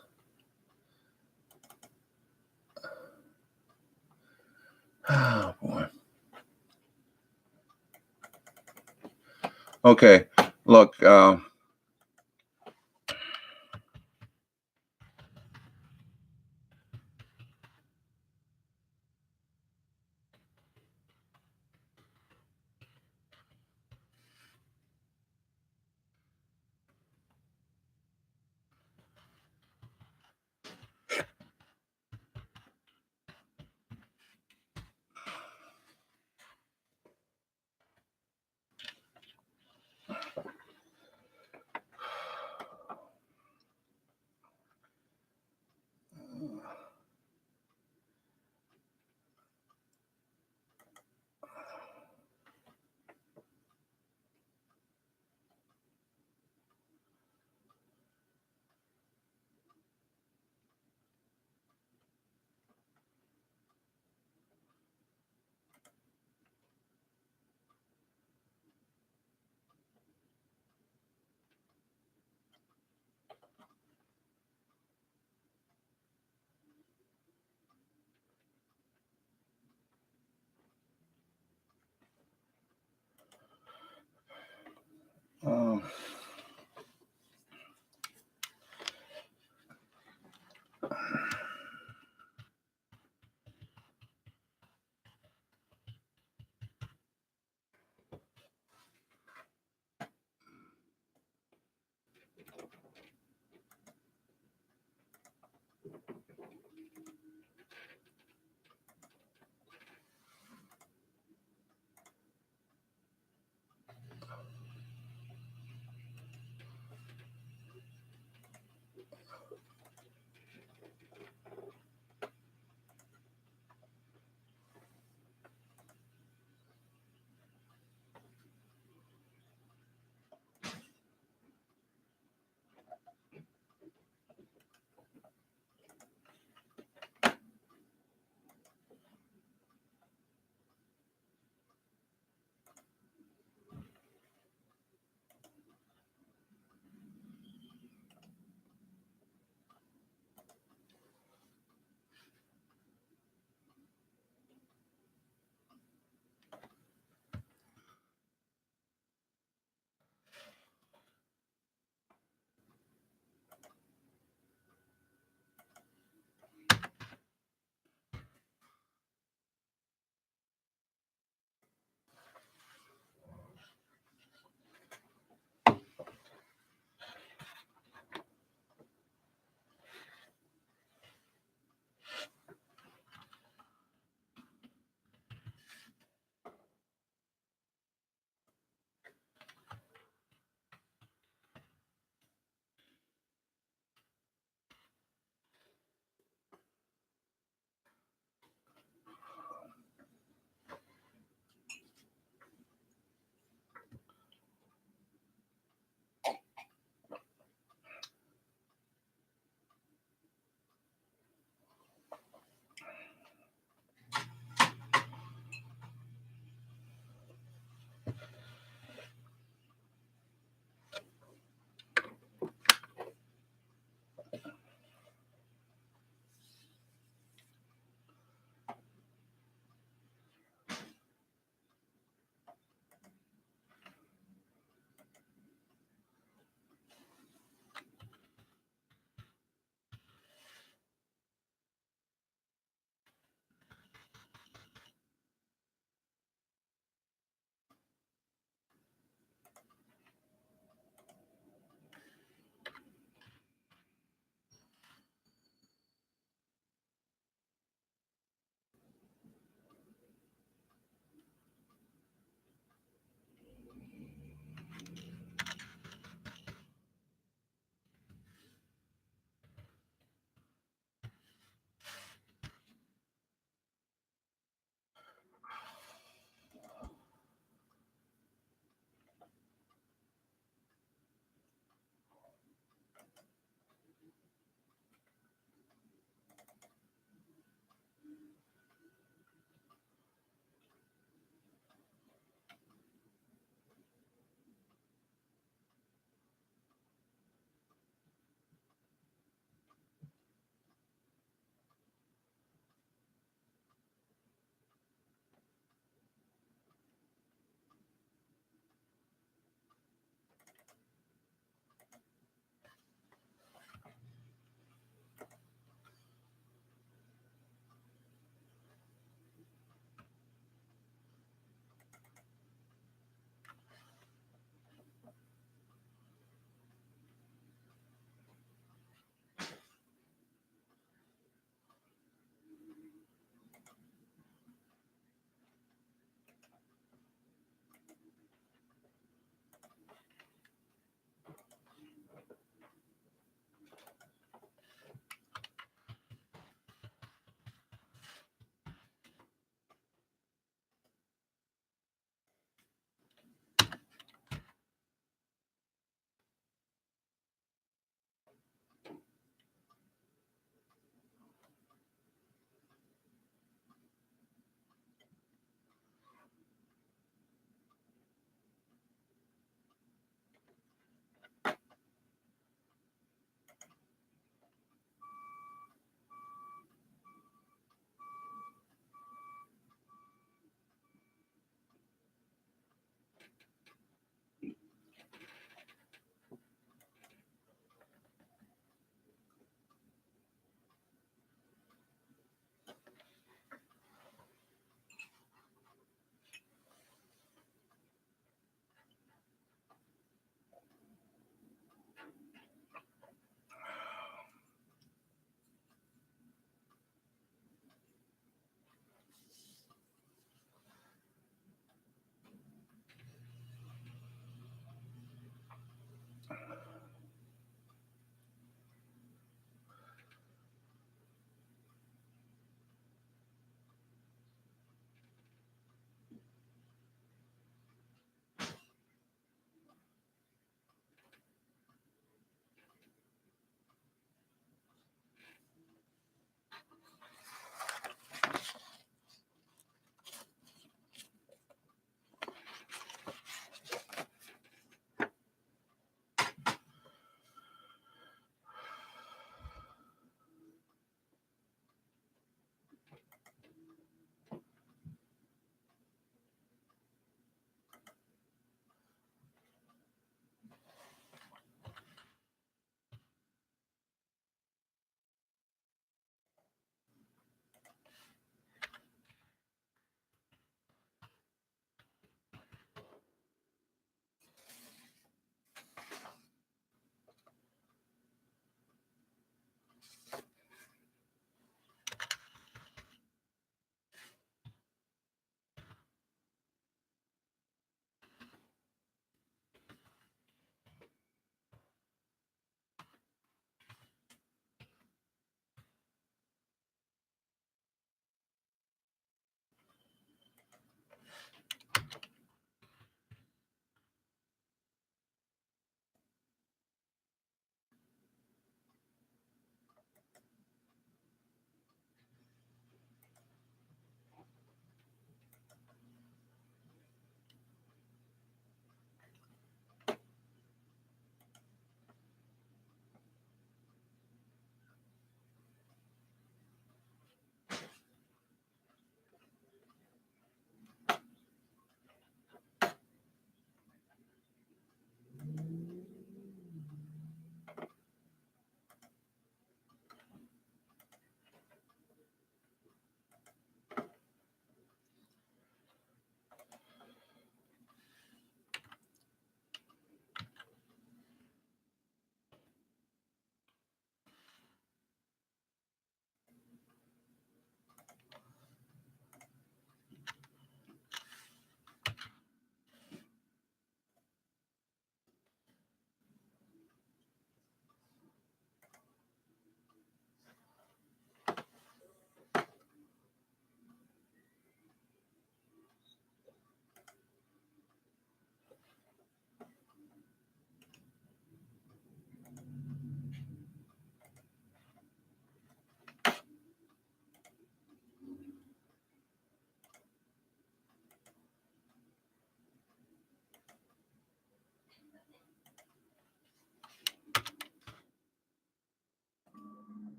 Oh, boy. Okay. Look,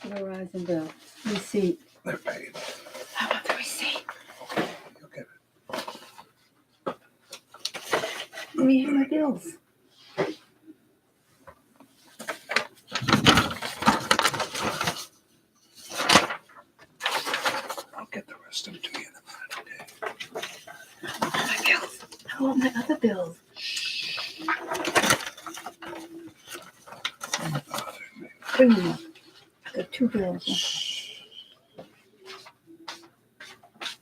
Verizon bill, receipt. They're paid. How about the receipt? Okay, you'll get it. Let me hear my bills. I'll get the rest of it to you in a minute, okay? Oh, my bills. How about my other bills? Bring them up. I got 2 bills.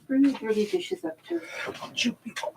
Bring the dirty dishes up too. Don't you be quiet.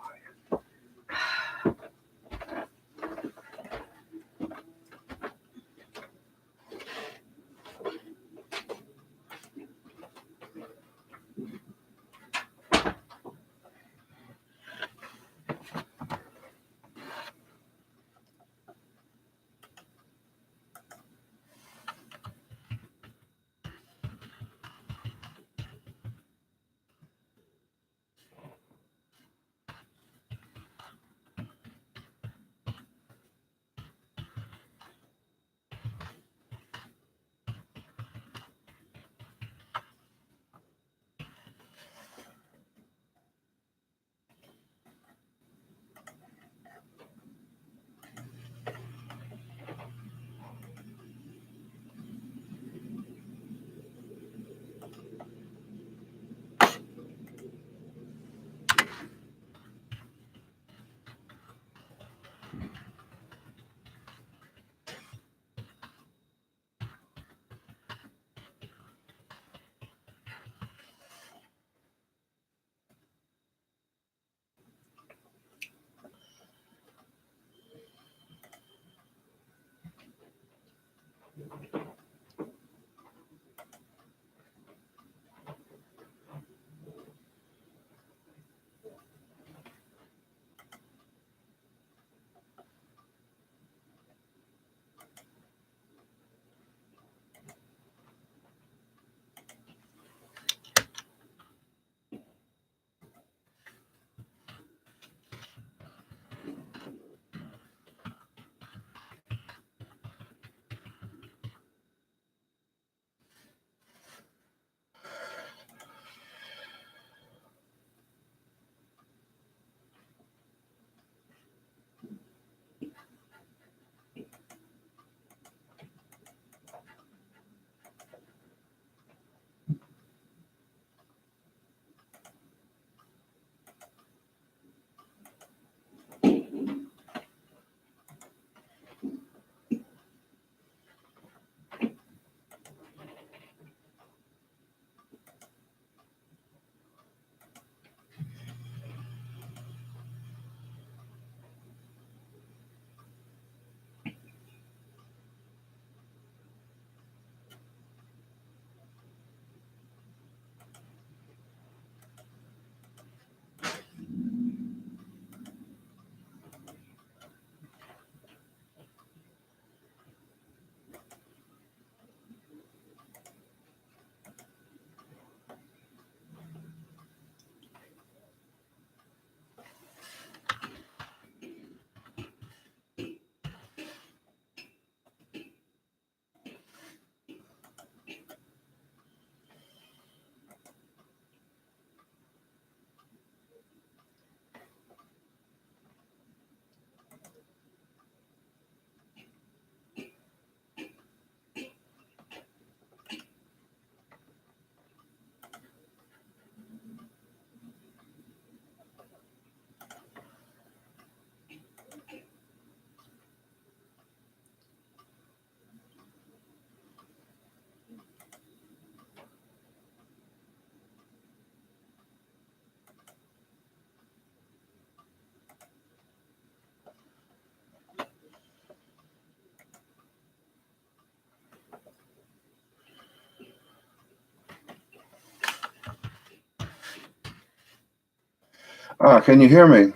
Can you hear me?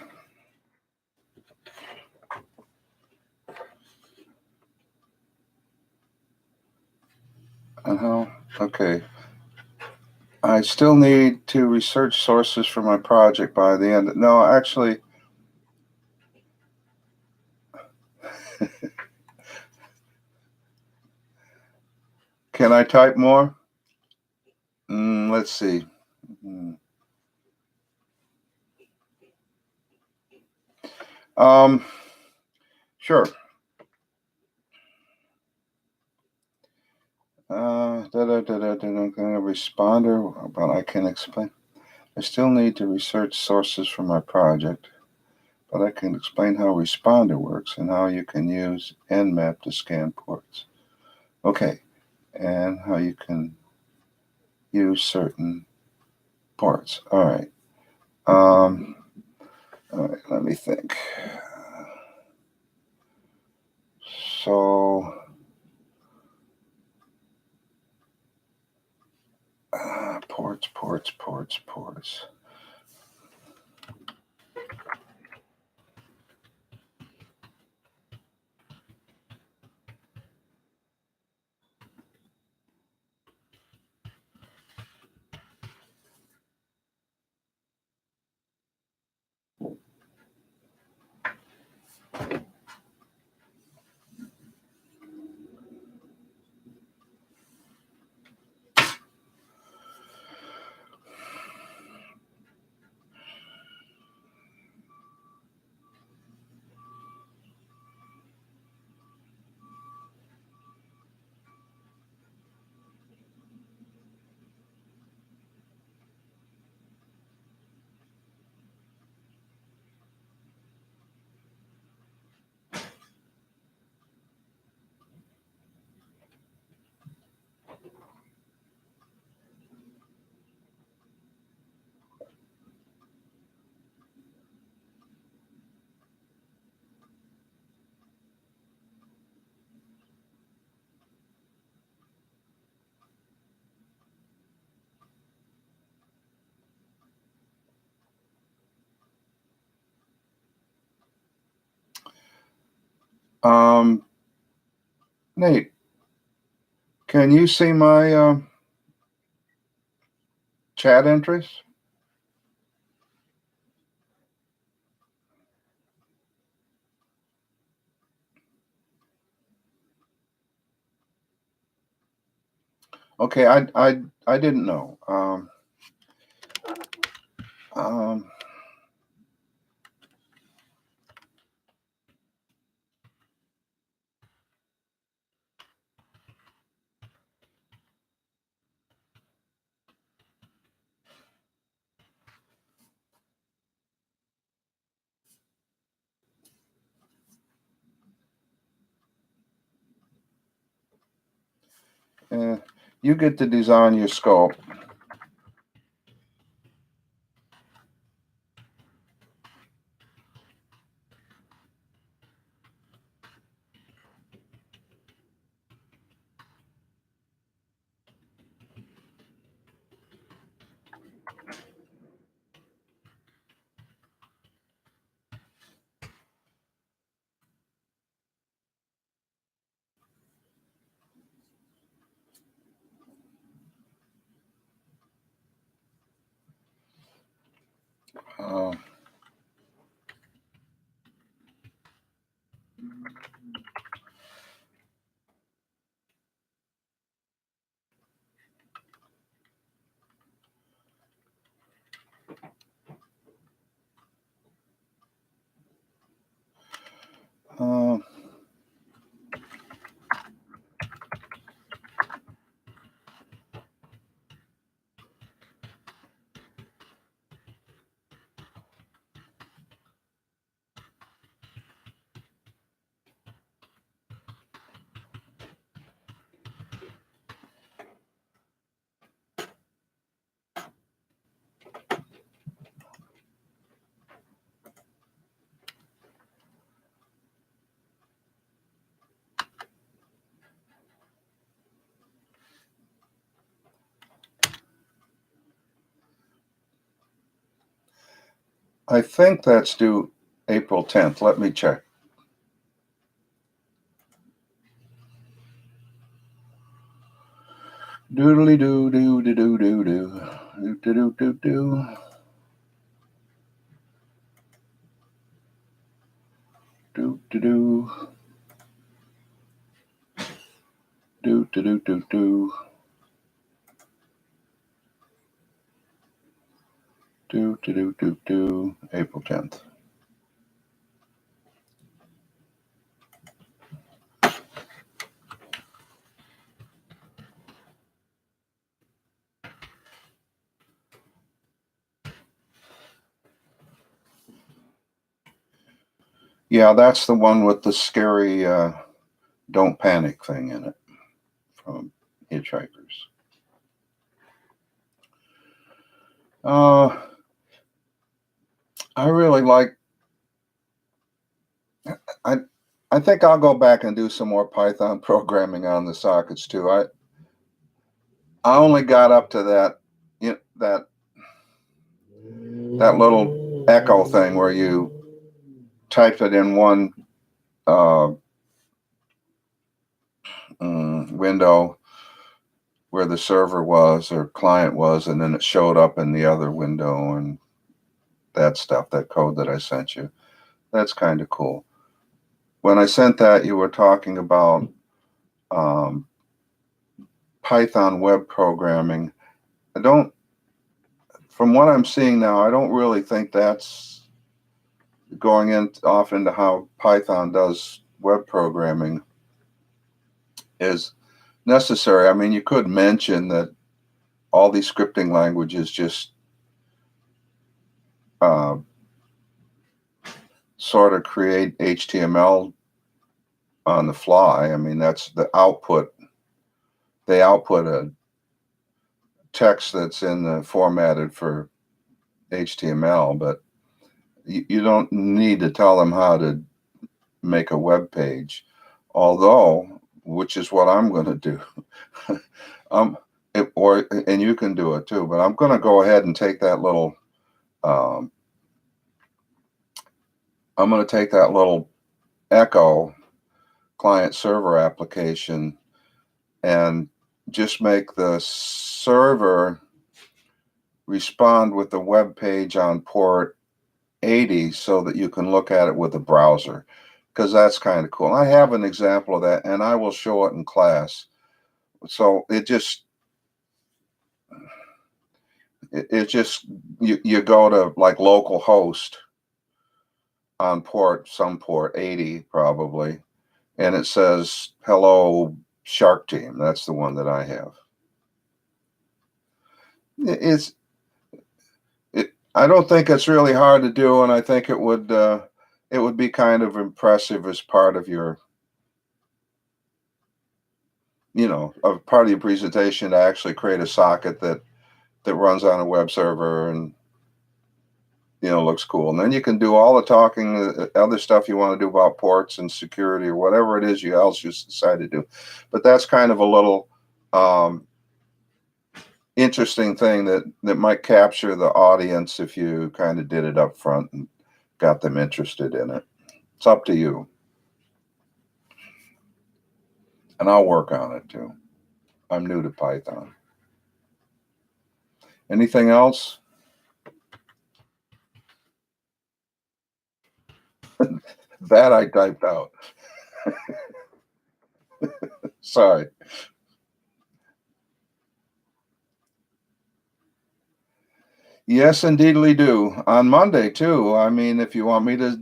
Okay. I still need to research sources for my project by the end. No, actually, Can I type more? Let's see. Sure. Responder, but I can explain. I still need to research sources for my project, but I can explain how Responder works and how you can use Nmap to scan ports. Okay, and how you can use certain ports. All right. All right, let me think. So, ports. Nate, can you see my chat entries? Okay, I didn't know. Um, you get to design your scope. Uh, uh, I think that's due April 10th. Let me check. Doodly doo doo doo doo doo doo doo doo doo doo doo doo Do do do do do. Do do do do do. April 10th. Yeah, that's the one with the scary "Don't Panic" thing in it from Hitchhikers. Uh, I really like. I I think I'll go back and do some more Python programming on the sockets too. I only got up to that that little echo thing where you type it in one uh, window where the server was or client was, and then it showed up in the other window and that stuff, that code that I sent you. That's kind of cool. When I sent that, you were talking about um, Python web programming. I don't, from what I'm seeing now, I don't really think that's going in off into how Python does web programming is necessary. I mean, you could mention that all these scripting languages just uh, sort of create HTML on the fly. I mean, that's the output. They output a text that's in the formatted for HTML, but you don't need to tell them how to make a web page. Although, which is what I'm going to do. And you can do it too, but I'm going to go ahead and take that little um, I'm going to take that little Echo client server application and just make the server respond with the web page on port 80 so that you can look at it with the browser, because that's kind of cool. I have an example of that and I will show it in class. So it just you go to like localhost on some port 80 probably, and it says hello Shark Team. That's the one that I have. It's I don't think it's really hard to do, and I think it would be kind of impressive as part of your a part of your presentation to actually create a socket that runs on a web server and looks cool. And then you can do all the talking, other stuff you want to do about ports and security or whatever it is you decide to do. But that's kind of a little interesting thing that might capture the audience if you kind of did it up front and got them interested in it. It's up to you. And I'll work on it too. I'm new to Python. Anything else? That I typed out. Sorry. Yes, indeedly do. On Monday too. I mean, if you want me to,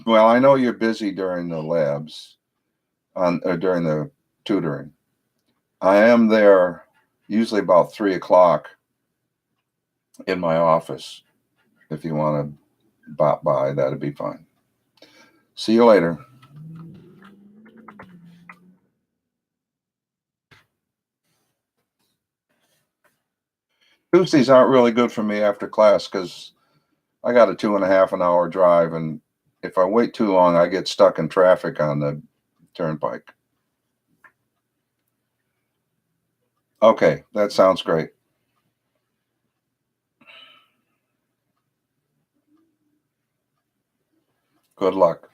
well, I know you're busy during the labs or during the tutoring. I am there usually about 3 o'clock in my office. If you want to bop by, that'd be fine. See you later. Tuesdays aren't really good for me after class because I got a 2.5 hour drive, and if I wait too long, I get stuck in traffic on the turnpike. Okay, that sounds great. Good luck.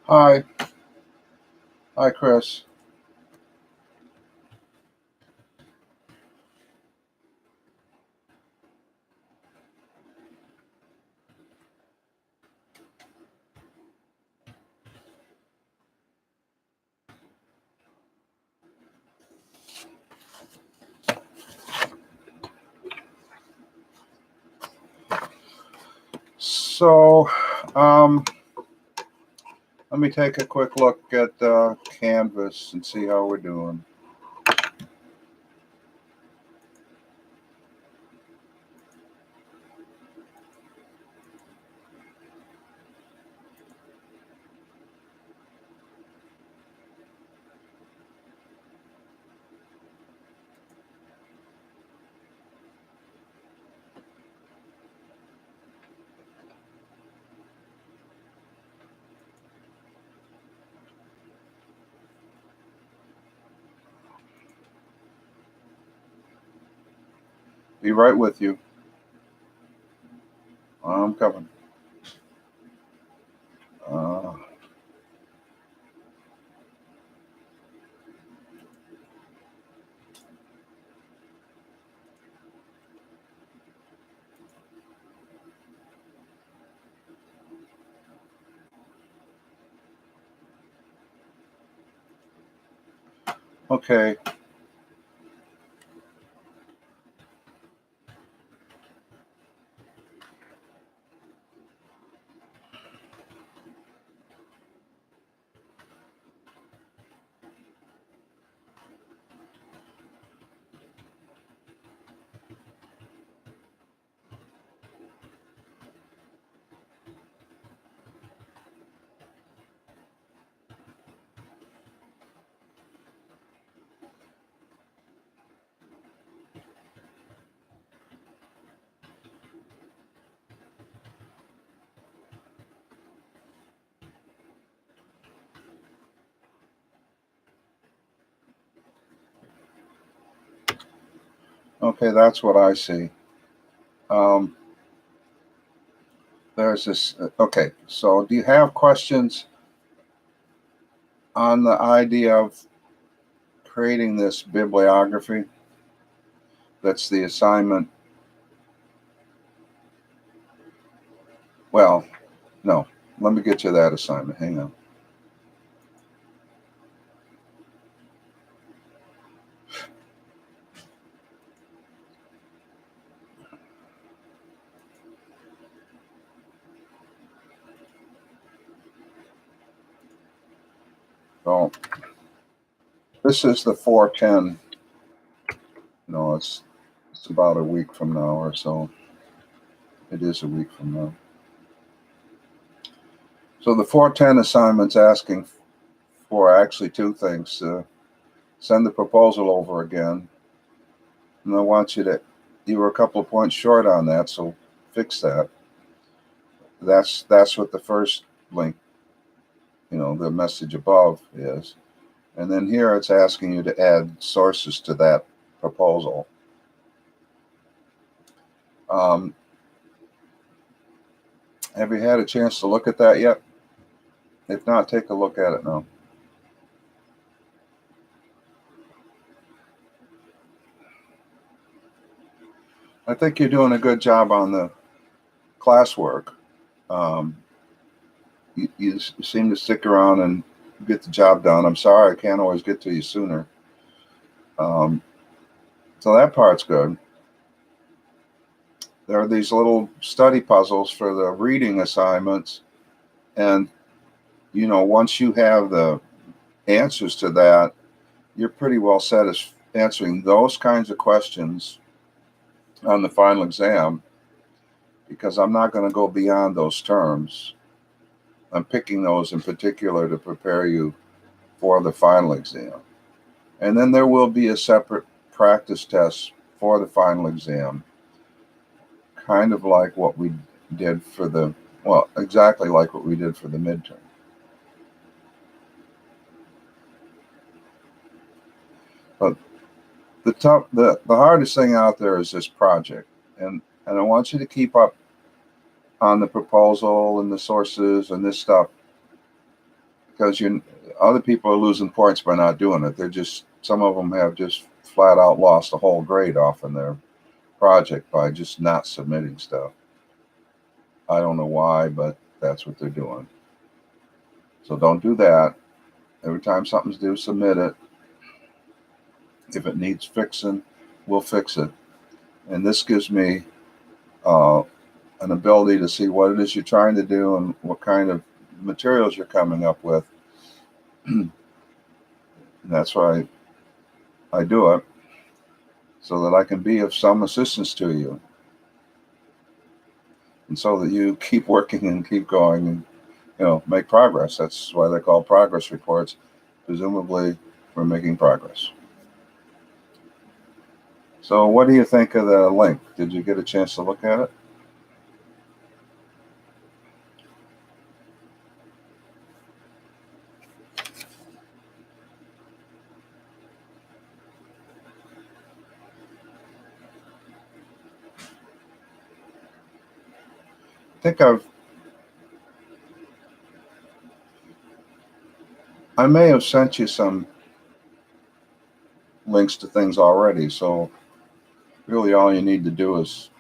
Hi. Hi, Chris. So, let me take a quick look at Canvas and see how we're doing. Be right with you. I'm coming. Uh, okay. Okay, that's what I see. Um, there's this. Okay, so do you have questions on the idea of creating this bibliography? That's the assignment. Well, no, let me get you that assignment. Hang on. So this is the 410. No, it's about a week from now or so. It is a week from now. So the 410 assignment's asking for actually two things. Send the proposal over again. And I want you were a couple of points short on that, so fix that. That's what the first link, the message above is. And then here it's asking you to add sources to that proposal. Um, have you had a chance to look at that yet? If not, take a look at it now. I think you're doing a good job on the classwork. Um, you seem to stick around and get the job done. I'm sorry I can't always get to you sooner. Um, so that part's good. There are these little study puzzles for the reading assignments. And, once you have the answers to that, you're pretty well set as answering those kinds of questions on the final exam, because I'm not going to go beyond those terms. I'm picking those in particular to prepare you for the final exam. And then there will be a separate practice test for the final exam, kind of like what we did exactly like what we did for the midterm. But the hardest thing out there is this project. And I want you to keep up on the proposal and the sources and this stuff. because other people are losing points by not doing it. Some of them have just flat out lost a whole grade off in their project by just not submitting stuff. I don't know why, but that's what they're doing. So don't do that. Every time something's due, submit it. If it needs fixing, we'll fix it. And this gives me an ability to see what it is you're trying to do and what kind of materials you're coming up with. And that's why I do it, so that I can be of some assistance to you, and so that you keep working and keep going and make progress. That's why they're called progress reports. Presumably, we're making progress. So, what do you think of the link? Did you get a chance to look at it? I may have sent you some links to things already. So, really, all you need to do is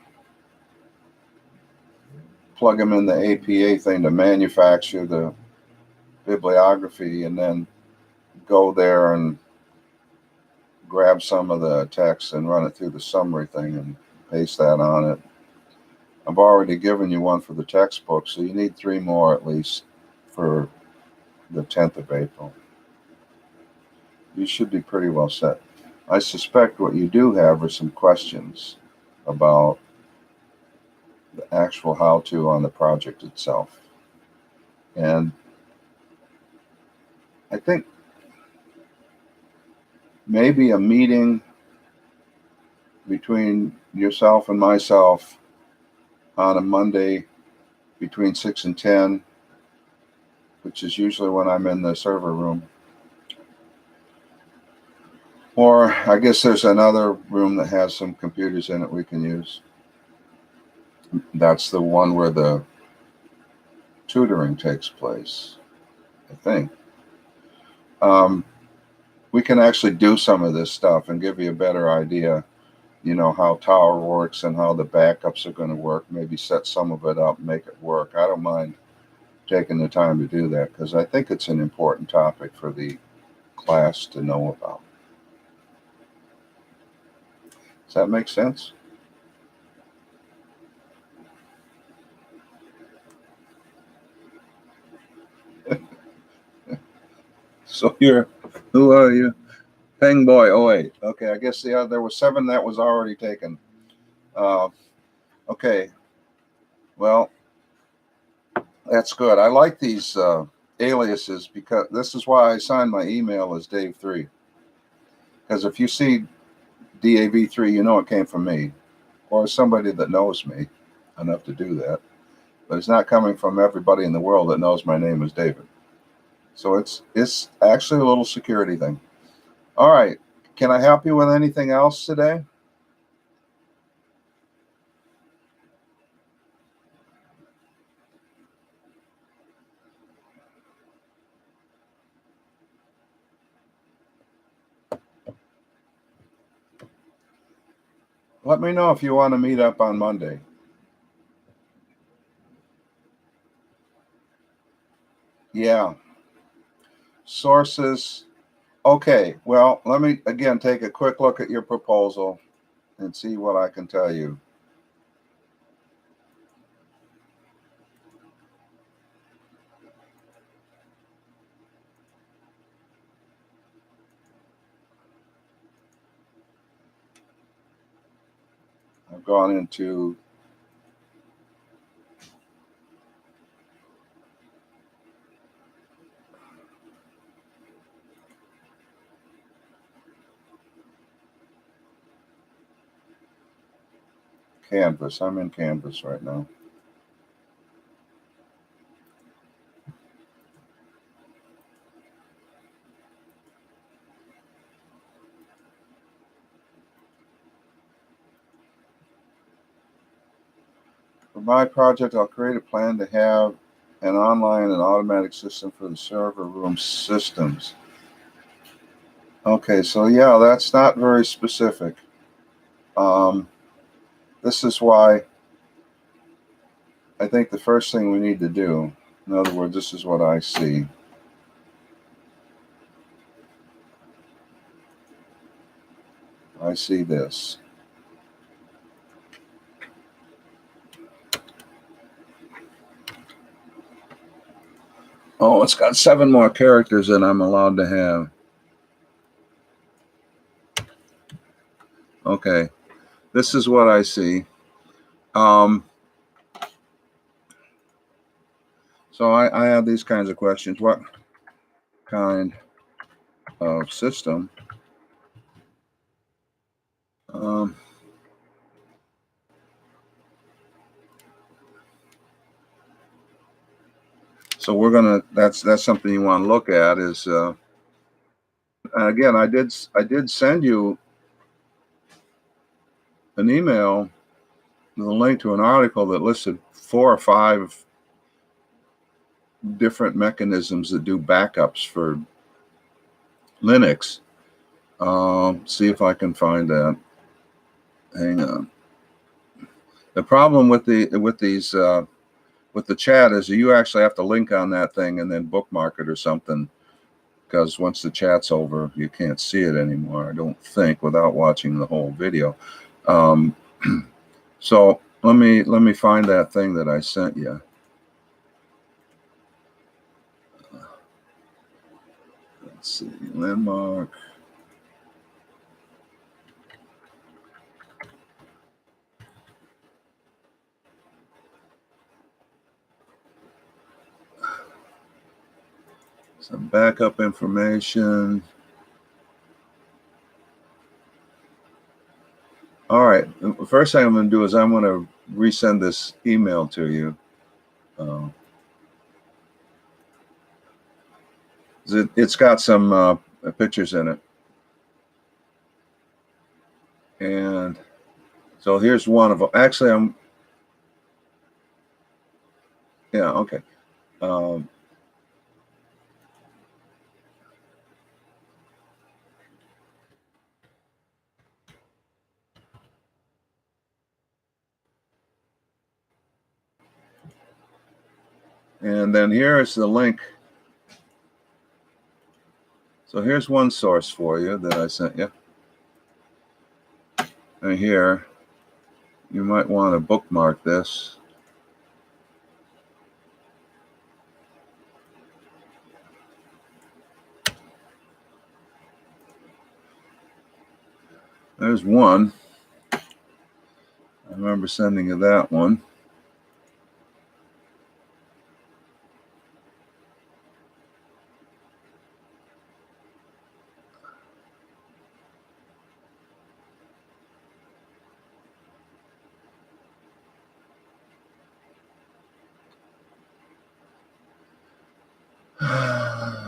plug them in the APA thing to manufacture the bibliography, and then go there and grab some of the text and run it through the summary thing and paste that on it. I've already given you one for the textbook, so you need 3 more at least for the 10th of April. You should be pretty well set. I suspect what you do have are some questions about the actual how-to on the project itself. And I think maybe a meeting between yourself and myself on a Monday between 6 and 10, which is usually when I'm in the server room. Or I guess there's another room that has some computers in it we can use. That's the one where the tutoring takes place, I think. We can actually do some of this stuff and give you a better idea, how Tower works and how the backups are going to work. Maybe set some of it up, make it work. I don't mind taking the time to do that, because I think it's an important topic for the class to know about. Does that make sense? So who are you? Peng Boy 08. Okay, I guess there were 7 that was already taken. Okay, well, that's good. I like these aliases, because this is why I signed my email as Dave3. Because if you see DAV3, you know it came from me, or somebody that knows me enough to do that. But it's not coming from everybody in the world that knows my name is David. So it's actually a little security thing. All right. Can I help you with anything else today? Let me know if you want to meet up on Monday. Yeah. Sources. Okay. Well, let me again take a quick look at your proposal and see what I can tell you. I've gone into Canvas. I'm in Canvas right now. For my project, I'll create a plan to have an online and automatic system for the server room systems. Okay, so yeah, that's not very specific. This is why I think the first thing we need to do, in other words, this is what I see. I see this. Oh, it's got 7 more characters than I'm allowed to have. Okay, this is what I see. So I have these kinds of questions. What kind of system? So we're gonna. That's something you want to look at. Is again, I did send you an email with a link to an article that listed 4 or 5 different mechanisms that do backups for Linux. See if I can find that. Hang on. The problem with these with the chat is you actually have to link on that thing and then bookmark it or something, because once the chat's over, you can't see it anymore, I don't think, without watching the whole video. So let me find that thing that I sent you. Let's see, landmark. Some backup information. All right. The first thing I'm going to do is I'm going to resend this email to you. It's got some pictures in it. And so here's one of them. Actually, yeah, okay. And then here is the link. So here's one source for you that I sent you. And here, you might want to bookmark this. There's one. I remember sending you that one.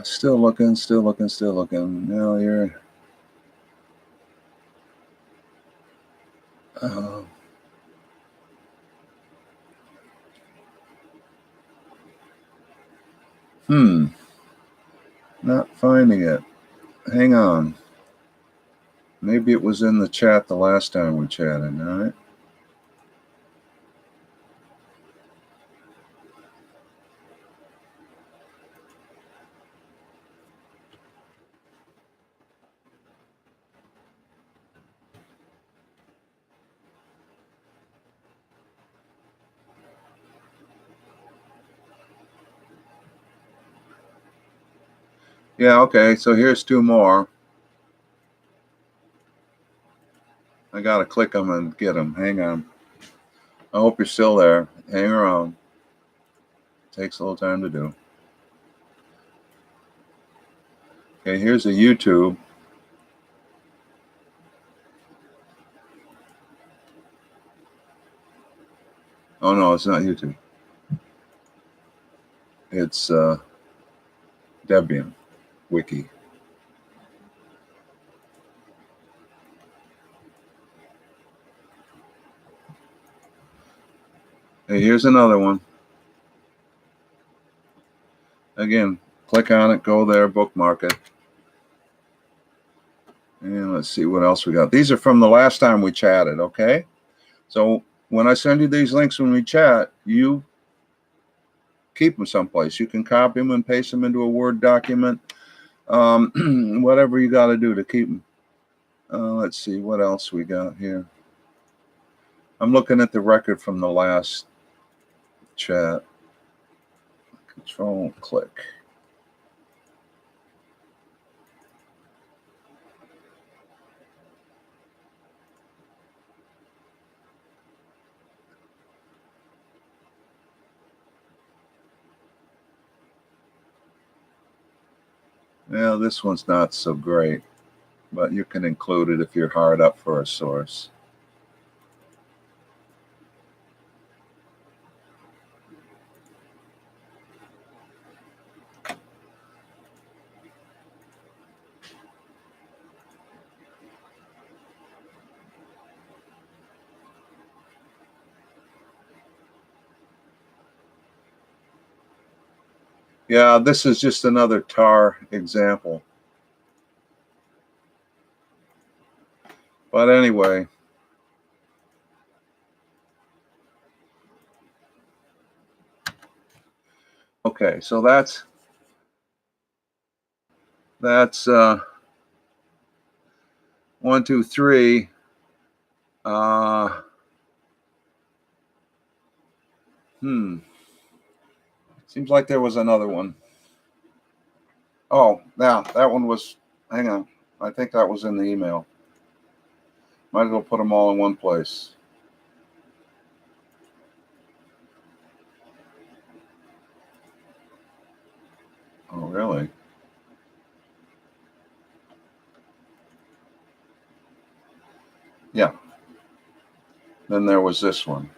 Still looking, still looking, still looking. Now you're. Not finding it. Hang on. Maybe it was in the chat the last time we chatted, all right? Yeah, okay, so here's 2 more. I gotta click them and get them. Hang on. I hope you're still there. Hang around. Takes a little time to do. Okay, here's a YouTube. Oh no, it's not YouTube. It's Debian Wiki. Hey, here's another one. again, click on it, go there, bookmark it. And let's see what else we got. These are from the last time we chatted, okay? So when I send you these links when we chat, you keep them someplace. You can copy them and paste them into a Word document, whatever you got to do to keep them. Let's see what else we got here. I'm looking at the record from the last chat. Control click. Yeah, this one's not so great, but you can include it if you're hard up for a source. Yeah, this is just another tar example. But anyway, okay, so that's 1, 2, 3. Seems like there was another one. Oh, now that one was, hang on. I think that was in the email. Might as well put them all in one place. Oh, really? Yeah. Then there was this one.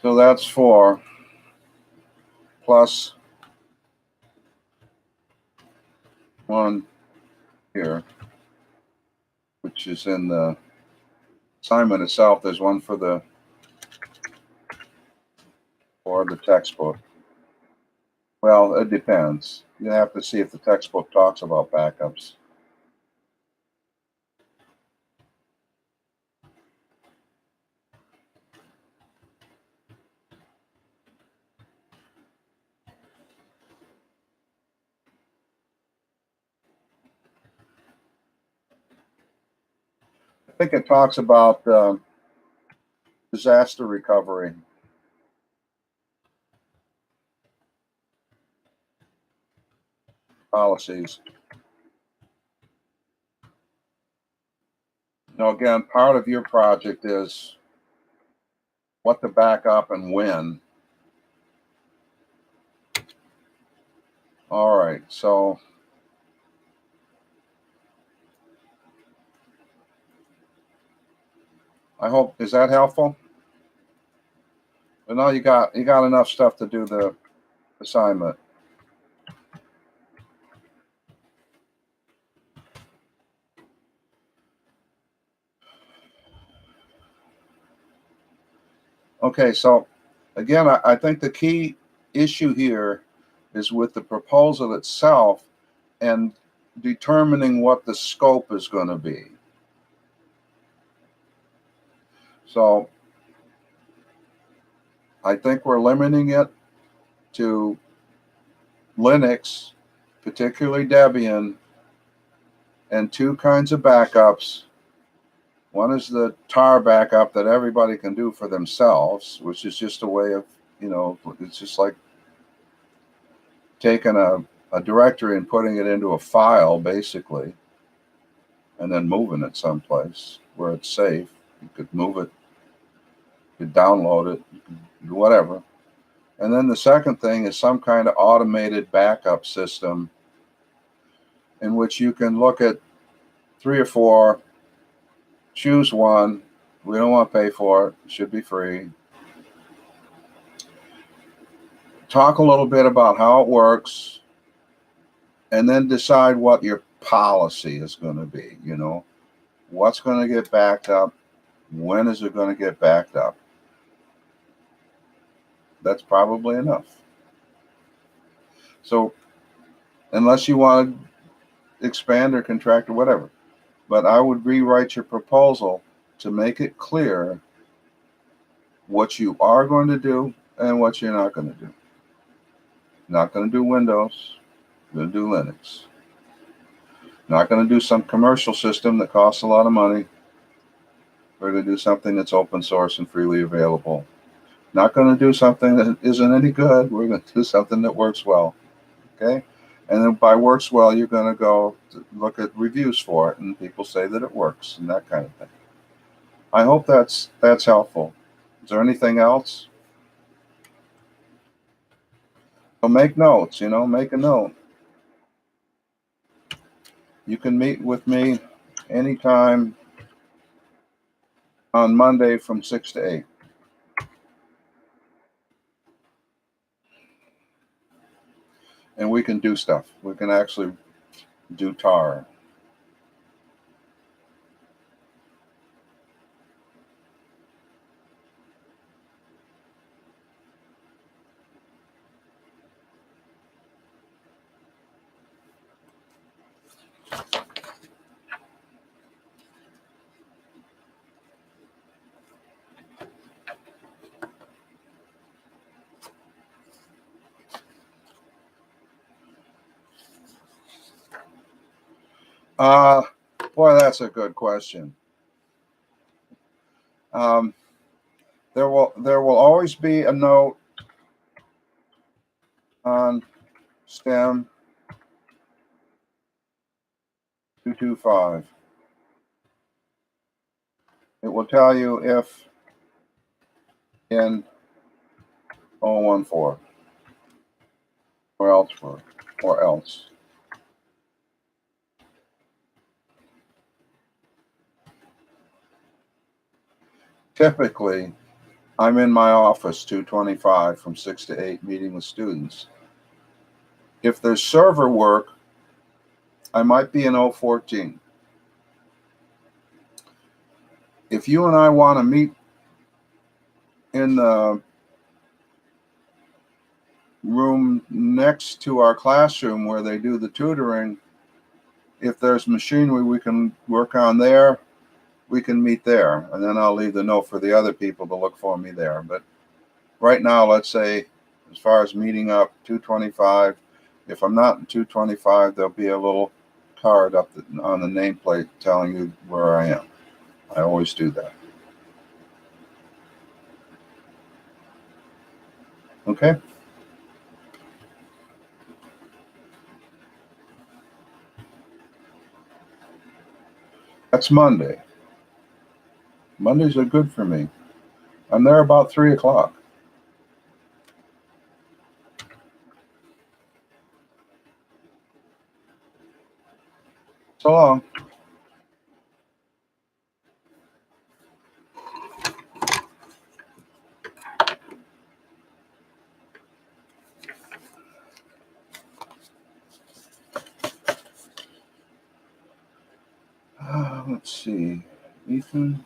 So that's 4 plus 1 here, which is in the assignment itself. There's one for the textbook. Well, it depends. You have to see if the textbook talks about backups. I think it talks about disaster recovery. Policies. Now, again, part of your project is what to back up and when. All right, so I hope, is that helpful? But now you got enough stuff to do the assignment. Okay, so again, I think the key issue here is with the proposal itself and determining what the scope is going to be. So I think we're limiting it to Linux, particularly Debian, and 2 kinds of backups. One is the tar backup that everybody can do for themselves, which is just a way of, it's just like taking a directory and putting it into a file, basically, and then moving it someplace where it's safe. You could move it, you could download it, you could do whatever. And then the second thing is some kind of automated backup system in which you can look at 3 or 4, choose one. We don't want to pay for it. It should be free. talk a little bit about how it works, and then decide what your policy is going to be. You know, what's going to get backed up? When is it going to get backed up? That's probably enough. So, unless you want to expand or contract or whatever, but I would rewrite your proposal to make it clear what you are going to do and what you're not going to do. Not going to do Windows, going to do Linux. Not going to do some commercial system that costs a lot of money. We're going to do something that's open source and freely available. Not going to do something that isn't any good. We're going to do something that works well. Okay? And then by works well, you're going to go look at reviews for it, and people say that it works and that kind of thing. I hope that's helpful. Is there anything else? So make notes, make a note. You can meet with me anytime on Monday from 6 to 8. And we can do stuff. We can actually do tar. Boy, that's a good question. There will always be a note on STEM 225. It will tell you if in 014 or else. Typically, I'm in my office 225 from 6 to 8 meeting with students. If there's server work, I might be in 014. If you and I want to meet in the room next to our classroom where they do the tutoring, if there's machinery we can work on there, we can meet there. And then I'll leave the note for the other people to look for me there. But right now, let's say, as far as meeting up, 225. If I'm not in 225, there'll be a little card up on the nameplate telling you where I am. I always do that. Okay? That's Monday. Mondays are good for me. I'm there about 3 o'clock. So long. Let's see. Ethan.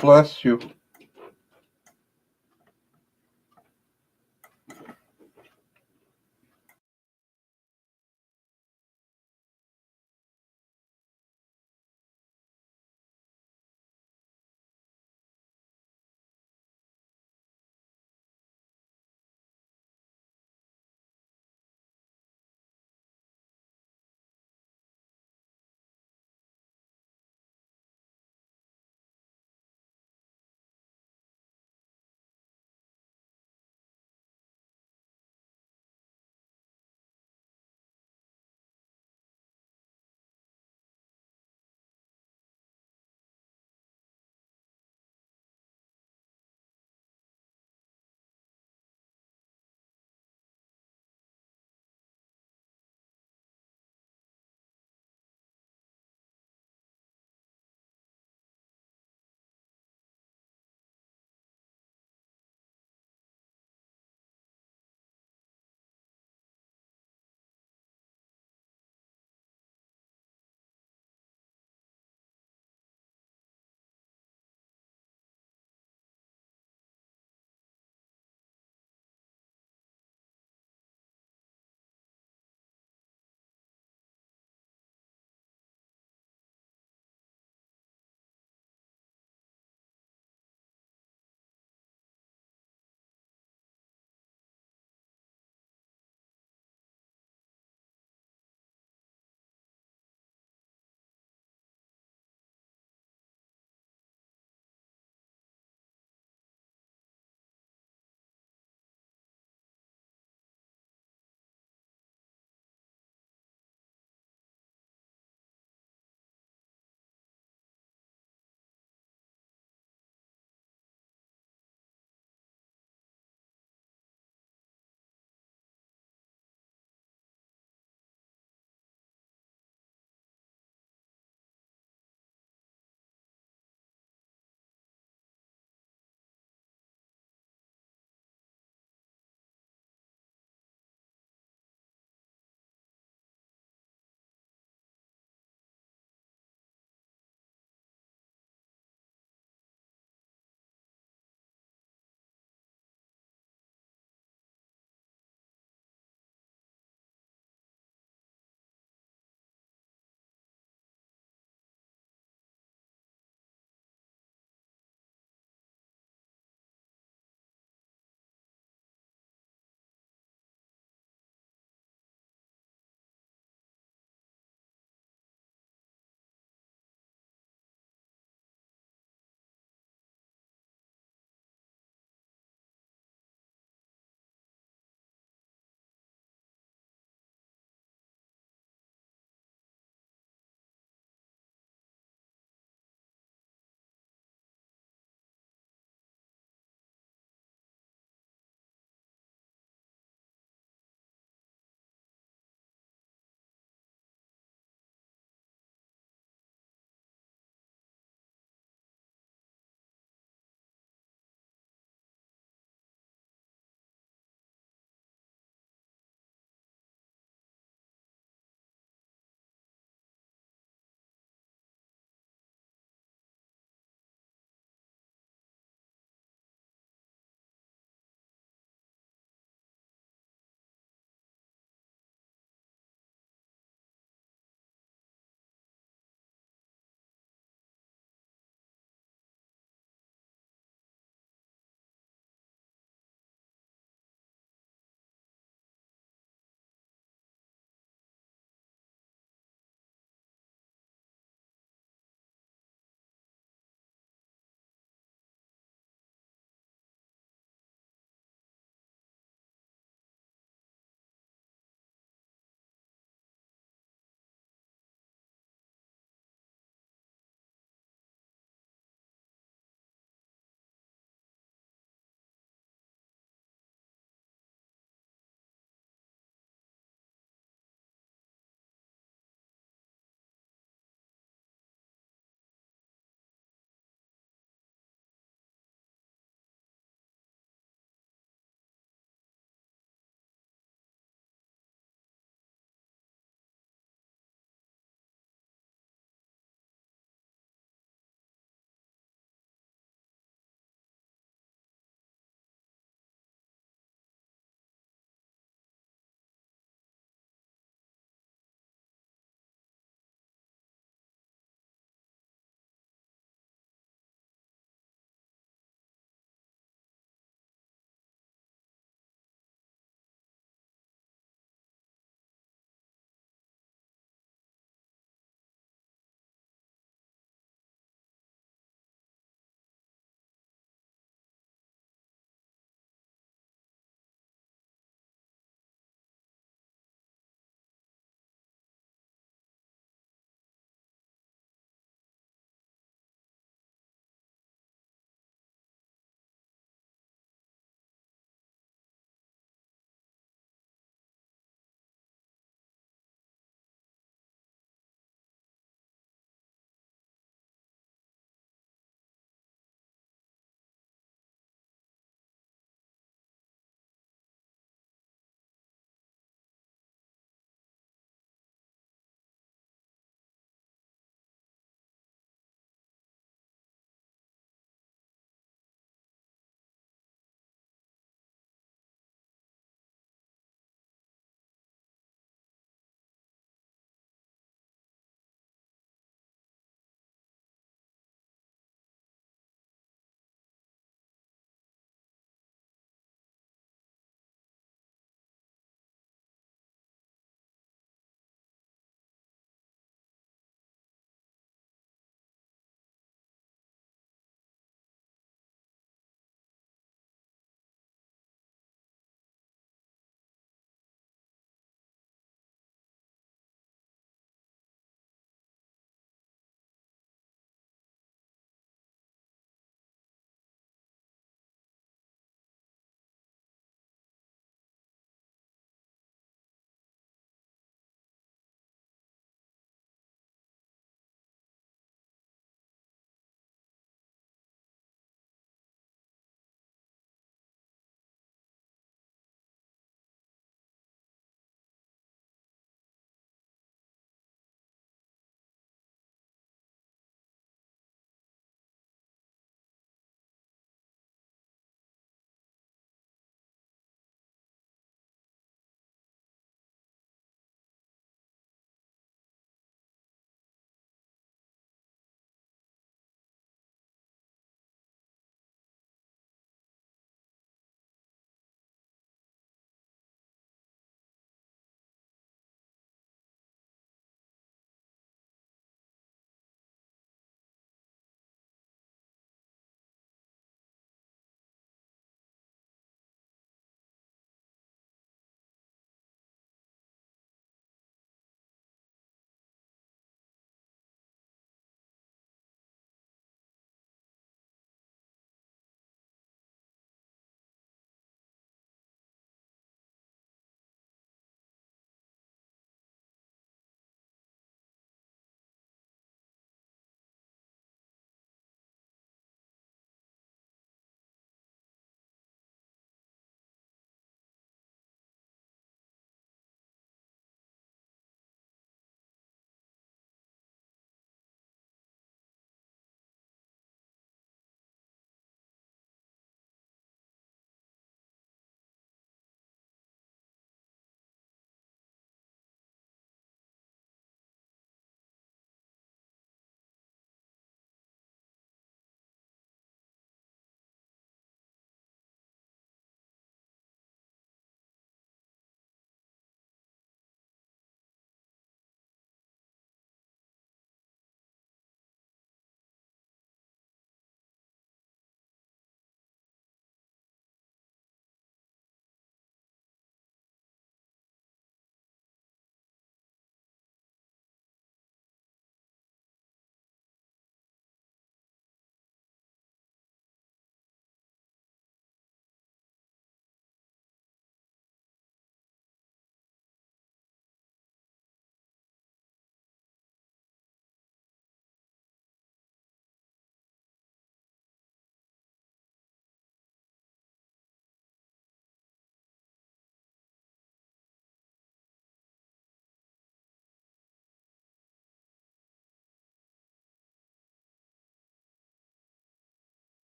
Bless you.